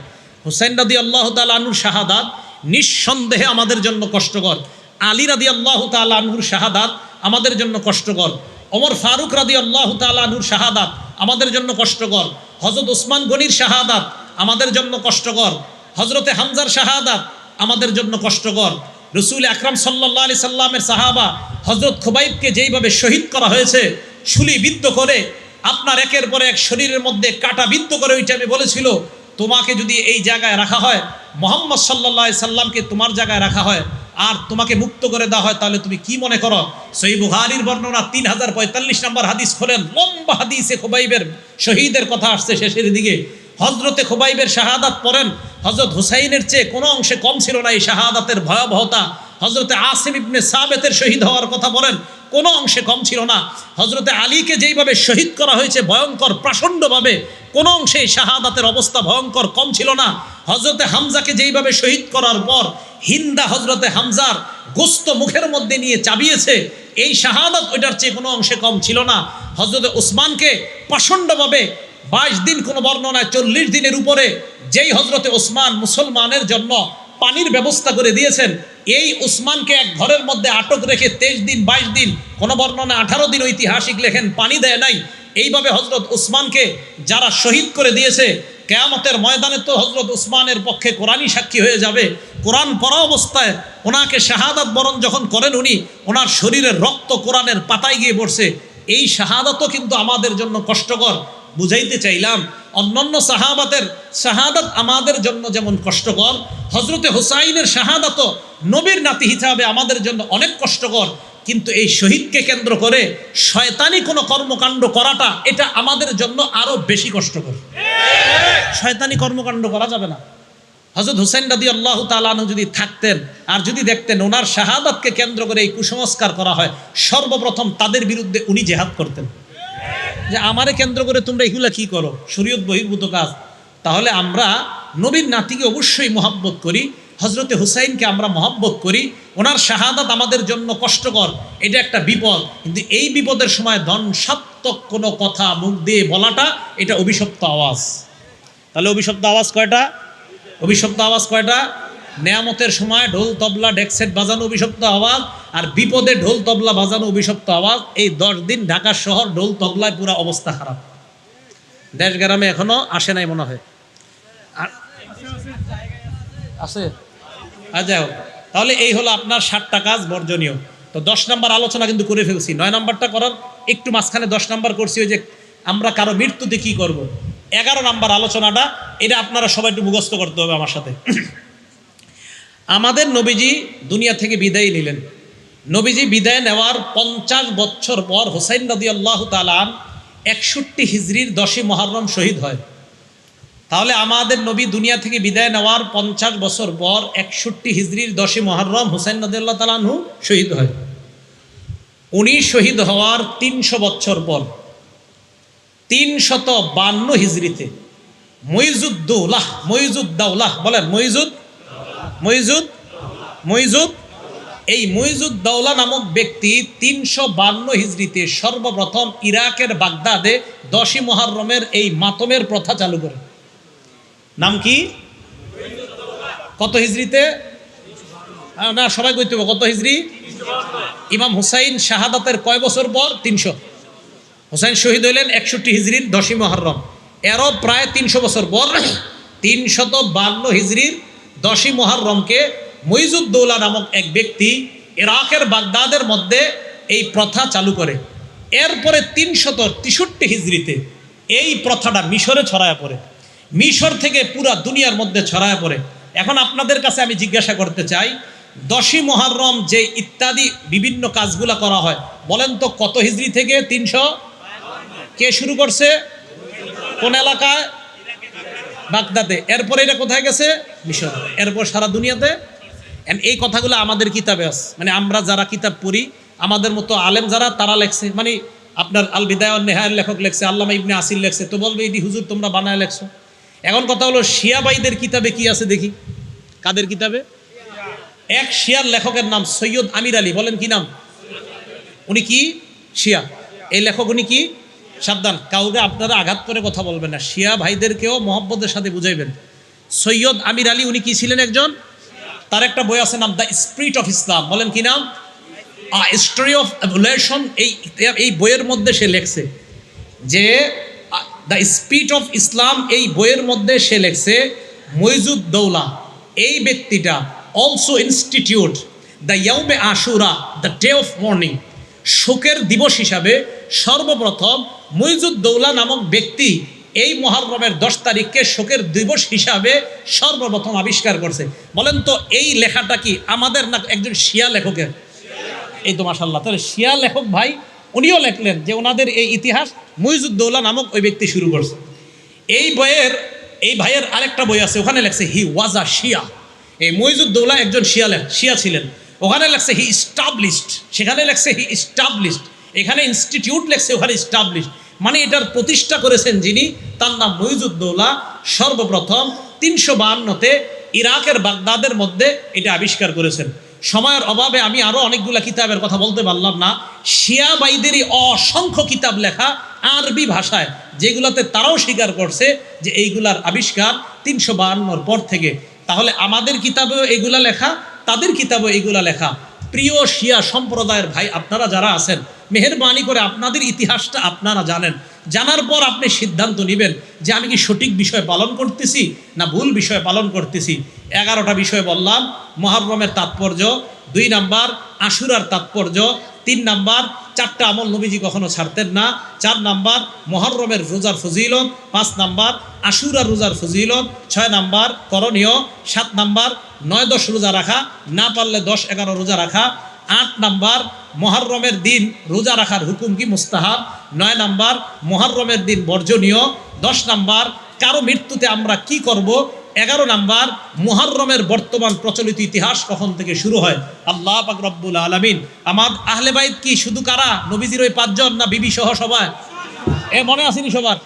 হুসাইন রাদিয়াল্লাহু তাআলা আনহুর শাহাদাত নিঃসন্দেহে আমাদের জন্য কষ্টকর। আলী রাদিয়াল্লাহু তাআলা আনহুর শাহাদাত আমাদের জন্য কষ্টকর। ওমর ফারুক রাদিয়াল্লাহু তাআলা আনহুর শাহাদাত আমাদের জন্য কষ্টকর। হযরত ওসমান গনির শাহাদাত আমাদের জন্য কষ্টকর। হযরতে হামজার শাহাদাত আমাদের জন্য কষ্টকর। রাসূল আকরাম সাল্লাল্লাহু আলাইহি সাল্লামের সাহাবা হযরত খুবাইবকে যেইভাবে শহীদ করা হয়েছে, শুলিবিদ্ধ করে আপনার একের পর এক শরীরের মধ্যে কাটা বিদ্ধ করে, ওই টাইমে বলেছিল তোমাকে যদি এই জায়গায় রাখা হয়, মুহাম্মদ সাল্লাল্লাহু আলাইহি সাল্লামকে তোমার জায়গায় রাখা হয়, আর তোমাকে মুক্ত করে দেওয়া হয়, তাহলে তুমি কি মনে করো? সহিহ বুখারীর বর্ণনা 3045 নম্বর হাদিস খোলেন, লম্বা হাদিসে খুবাইবের শহীদের কথা আসছে শেষের দিকে। হযরতে খুবাইবের শাহাদাত পড়েন, হযরত হুসাইনের চেয়ে কোনো অংশে কম ছিল না এই শাহাদাতের ভয়াবহতা। হযরতে আসিম ইবনে সাবেতের শহীদ হওয়ার কথা বলেন, কোনো অংশে কম ছিল না। হযরতে আলীকে যেইভাবে শহীদ করা হয়েছে ভয়ঙ্কর প্রচণ্ডভাবে, কোনো অংশে শাহাদাতের অবস্থা ভয়ঙ্কর কম ছিল না। হযরতে হামজাকে যেইভাবে শহীদ করার পর হিন্দা হযরতে হামজার গোস্ত মুখের মধ্যে নিয়ে চাবিয়েছে, এই শাহাদাত ওইটার চেয়ে কোনো অংশে কম ছিল না। হযরতে ওসমানকে প্রচণ্ডভাবে 22 দিন, কোনো বর্ণনায় 40 দিনের উপরে যেই হযরতে ওসমান মুসলমানের জন্য পানির ব্যবস্থা করে দিয়েছেন, এই ওসমানকে এক ঘরের মধ্যে আটক রেখে 23 দিন 22 দিন, কোনো বর্ণনায় 18 দিন ঐতিহাসিক লেখেন পানি দেয় নাই। এইভাবে হযরত ওসমানকে যারা শহীদ করে দিয়েছে, কিয়ামতের ময়দানে তো হযরত ওসমানের পক্ষে কোরআনই সাক্ষী হয়ে যাবে। কোরআন পড়া অবস্থায় ওনাকে শাহাদাত বরণ যখন করেন উনি, ওনার শরীরের রক্ত কোরআনের পাতায় গিয়ে পড়ছে। এই শাহাদাতও কিন্তু আমাদের জন্য কষ্টকর। বুঝাইতে চাইলাম অন্যান্য সাহাবাতের শাহাদাত আমাদের জন্য যেমন কষ্টকর, হযরতে হুসাইনের শাহাদাতও নবীর নাতি হিসাবে আমাদের জন্য অনেক কষ্টকর। কিন্তু এই শহীদকে কেন্দ্র করে শয়তানি কোনো কর্মকাণ্ড করাটা, এটা আমাদের জন্য আরো বেশি কষ্টকর। শয়তানি কর্মকাণ্ড করা যাবে না। হযরত হুসাইন রাদিয়াল্লাহু তাআলা আনহু যদি থাকতেন আর যদি দেখতেন ওনার শাহাদাতকে কেন্দ্র করে এই কুসংস্কার করা হয়, সর্বপ্রথম তাদের বিরুদ্ধে উনি জিহাদ করতেন, যে আমারে কেন্দ্র করে তোমরা এগুলা কি করো, শরীয়ত বহির্ভূত কাজ। তাহলে আমরা নবীর নাতিকে অবশ্যই মহব্বত করি, হযরতে হুসাইনকে আমরা মহব্বত করি, ওনার শাহাদাত আমাদের জন্য কষ্টকর, এটা একটা বিপদ। কিন্তু এই বিপদের সময় ধ্বংসাত্মক কোনো কথা মুখ দিয়ে বলাটা, এটা অভিশপ্ত আওয়াজ। তাহলে অভিশপ্ত আওয়াজ কয়টা? অভিশপ্ত আওয়াজ কয়টা? নেয়ামতের সময় ঢোল তবলা ডেকসেট বাজানো অভিশপ্ত আওয়াজ, আর বিপদে ঢোল তবলা বাজানো অভিশপ্ত আওয়াজ। এই 10 দিন ঢাকা শহর ঢোল তবলায় পুরো অবস্থা খারাপ। দেশ গ্রামে এখনো আসে নাই মনে হয়। আছে? যাই হোক, তাহলে এই হলো আপনার 7টা কাজ বর্জনীয়। তো 10 নম্বর আলোচনা কিন্তু করে ফেলছি, 9 নম্বরটা করার একটু মাঝখানে 10 নম্বর করছি, ওই যে আমরা কারো মৃত্যুতে কি করব। 11 নম্বর আলোচনাটা, এটা আপনারা সবাই একটু মুখস্থ করতে হবে আমার সাথে। আমাদের নবীজি দুনিয়া থেকে বিদায় নিলেন। নবীজি বিদায় নেওয়ার 50 বছর পর হুসাইন রাদিয়াল্লাহু তাআলা 61 হিজরির 10ই মুহররম শহীদ হয়। তাহলে আমাদের নবী দুনিয়া থেকে বিদায় নেওয়ার 50 বছর পর 61 হিজরির 10ই মুহররম হুসাইন রাদিয়াল্লাহু তাআলা আনহু শহীদ হয়। উনি শহীদ হওয়ার 300 বছর পর 352 হিজরিতে মুইজুদ্দৌলাহ বলেন, এই মুইজুদ্দৌলা নামক ব্যক্তি 352 হিজরিতে সর্বপ্রথম ইরাকের বাগদাদে 10ই মুহররমের এই মাতমের প্রথা চালু করেন। নাম কি? কত হিজরিতে? না, সবাই কইতে হবে কত হিজরি? ইমাম হুসাইন শাহাদাতের কয় বছর পর? 300। হুসাইন শহীদ হইলেন 61 হিজরির 10ই মুহররম, এরও প্রায় 300 বছর পর 352 হিজরির 10ই মুহররমকে মুইজুদ্দৌলা নামক এক ব্যক্তি ইরাকের বাগদাদের মধ্যে এই প্রথা চালু করে। এরপরে 363 হিজরিতে এই প্রথাটা মিশরে ছড়ায় পড়ে, মিশর থেকে পুরা দুনিয়ার মধ্যে ছড়ায় পড়ে। এখন আপনাদের কাছে আমি জিজ্ঞাসা করতে চাই, 10ই মুহররম যে ইত্যাদি বিভিন্ন কাজগুলা করা হয়, বলেন তো কত হিজরি থেকে? 300। কে শুরু করছে? কোন এলাকায়? বাগদাদে। এরপরে এটা কোথায় গেছে? মিশর। এরপর সারা দুনিয়াতে। এই কথাগুলো আমাদের কিতাবে আছে, মানে আমরা যারা কিতাব পড়ি, আমাদের মতো আলেম যারা, তারা লেখছে। মানে আপনার আল বিদায়া ওয়ান নিহায়ার লেখক লেখছে, আল্লামা ইবনে আসির লেখছে, তো বলবে এটি হুজুর তোমরা বানায় লেখছো। এখন কথা হলো শিয়া ভাইদের কিতাবে কি আছে দেখি। কাদের কিতাবে? এক শিয়ার লেখকের নাম সৈয়দ আমির আলী। বলেন কি নাম? উনি কি শিয়া? এই লেখক উনি কি? সাবধান, কাউকে আপনারা আঘাত করে কথা বলবেন না, শিয়া ভাইদেরকেও মহব্বতের সাথে বুঝাইবেন। সৈয়দ আমির আলী উনি কি ছিলেন? একজন। তার একটা বই আছে নাম দ্য স্পিরিট অফ ইসলাম। বলেন কি নাম? Story of evolution. এই বইয়ের মধ্যে সে লেখছে যে দ্য স্পিরিট অফ ইসলাম, এই বইয়ের মধ্যে সে লেখছে মুইজুদ্দৌলা এই ব্যক্তিটা অলসো ইনস্টিটিউট দ্য ইয়াউমে Ashura, the day of mourning, শোকের দিবস হিসাবে সর্বপ্রথম মুইজুদ্দৌলা নামক ব্যক্তি এই মুহররমের 10 তারিখকে শোকের দিবস হিসাবে সর্বপ্রথম আবিষ্কার করছে। বলেন তো এই লেখাটা কি আমাদের না একজন শিয়া লেখকের? এই তো মাশাআল্লাহ, তাহলে শিয়া লেখক ভাই উনিও লেখলেন যে ওনাদের এই ইতিহাস মুইজুদ্দৌলা নামক ওই ব্যক্তি শুরু করছে। এই ভাইয়ের আরেকটা বই আছে, ওখানে লেখছে হি ওয়াজ আ শিয়া। এই মুইজুদ্দৌলা একজন শিয়া ছিলেন। ওখানে লেখছে হি ইস্টাবলিশড, সেখানে লেখছে হি ইস্টাবলিশড, এখানে ইনস্টিটিউট লেখছে, ওখানে ইস্টাবলিশড। মানে এটার প্রতিষ্ঠা করেছেন যিনি, তার নাম মুইজুদ্দৌলা। সর্বপ্রথম 352তে ইরাকের বাগদাদের মধ্যে এটা আবিষ্কার করেছেন। সময়ের অভাবে আমি আরও অনেকগুলা কিতাবের কথা বলতে পারলাম না। শিয়া বাইদেরই অসংখ্য কিতাব লেখা আরবি ভাষায়, যেগুলোতে তারাও স্বীকার করছে যে এইগুলার আবিষ্কার 352 পর থেকে। তাহলে আমাদের কিতাবেও এগুলা লেখা, তাদের কিতাবেও এগুলা লেখা। প্রিয় শিয়া সম্প্রদায়ের ভাই আপনারা যারা আছেন, মেহেরবানি করে আপনাদের ইতিহাসটা আপনারা জানেন। জানার পর আপনি সিদ্ধান্ত নেবেন যে আমি কি সঠিক বিষয় পালন করতেছি না ভুল বিষয় পালন করতেছি। 11টা বিষয় বললাম। মুহররমের তাৎপর্য, 2 নাম্বার আশুরার তাৎপর্য, 3 নাম্বার 4টা আমল নবীজি কখনো ছাড়তেন না, 4 নাম্বার মুহররমের রোজার ফজিলত, 5 নাম্বার আশুরার রোজার ফজিলত, 6 নাম্বার করণীয়, 7 নাম্বার 9-10 রোজা রাখা, না পারলে 10-11 রোজা রাখা, 8 নাম্বার মুহররমের দিন রোজা রাখার হুকুম কি মুস্তাহাব, 9 নাম্বার মুহররমের দিন বর্জনীয়, 10 নাম্বার কারো মৃত্যুতে আমরা কি করব, 11 নাম্বার মুহররমের বর্তমান প্রচলিত ইতিহাস কখন থেকে শুরু হয়। আল্লাহ পাক রব্বুল আলামিন আমার আহলে বাইত কি শুধু কারা? নবীজির ওই 5 জন না বিবি সহ সবাই? মনে আসেনি সবার?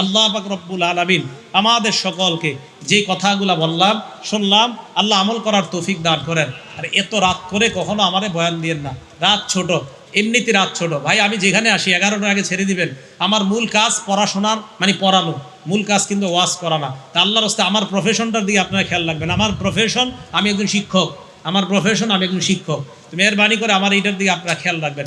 আল্লাহ পাক রব্বুল আলামিন আমাদের সকলকে যে কথাগুলা বললাম শুনলাম, আল্লাহ আমল করার তৌফিক দান করেন। আর এত রাত করে কখনো আমারে বয়ান দিয়েন না, রাত ছোট, এমনিতে রাত ছোট ভাই। আমি যেখানে আসি 11টার আগে ছেড়ে দিবেন। আমার মূল কাজ পড়াশোনার, মানে পড়ানো, মূল কাজ কিন্তু ওয়াজ করা না। তা আল্লাহর রাস্তায় আমার প্রফেশনটার দিকে আপনারা খেয়াল রাখবেন। আমার প্রফেশন আমি একজন শিক্ষক, তুমি মেহেরবানি করে আমার এইটার দিকে আপনারা খেয়াল রাখবেন।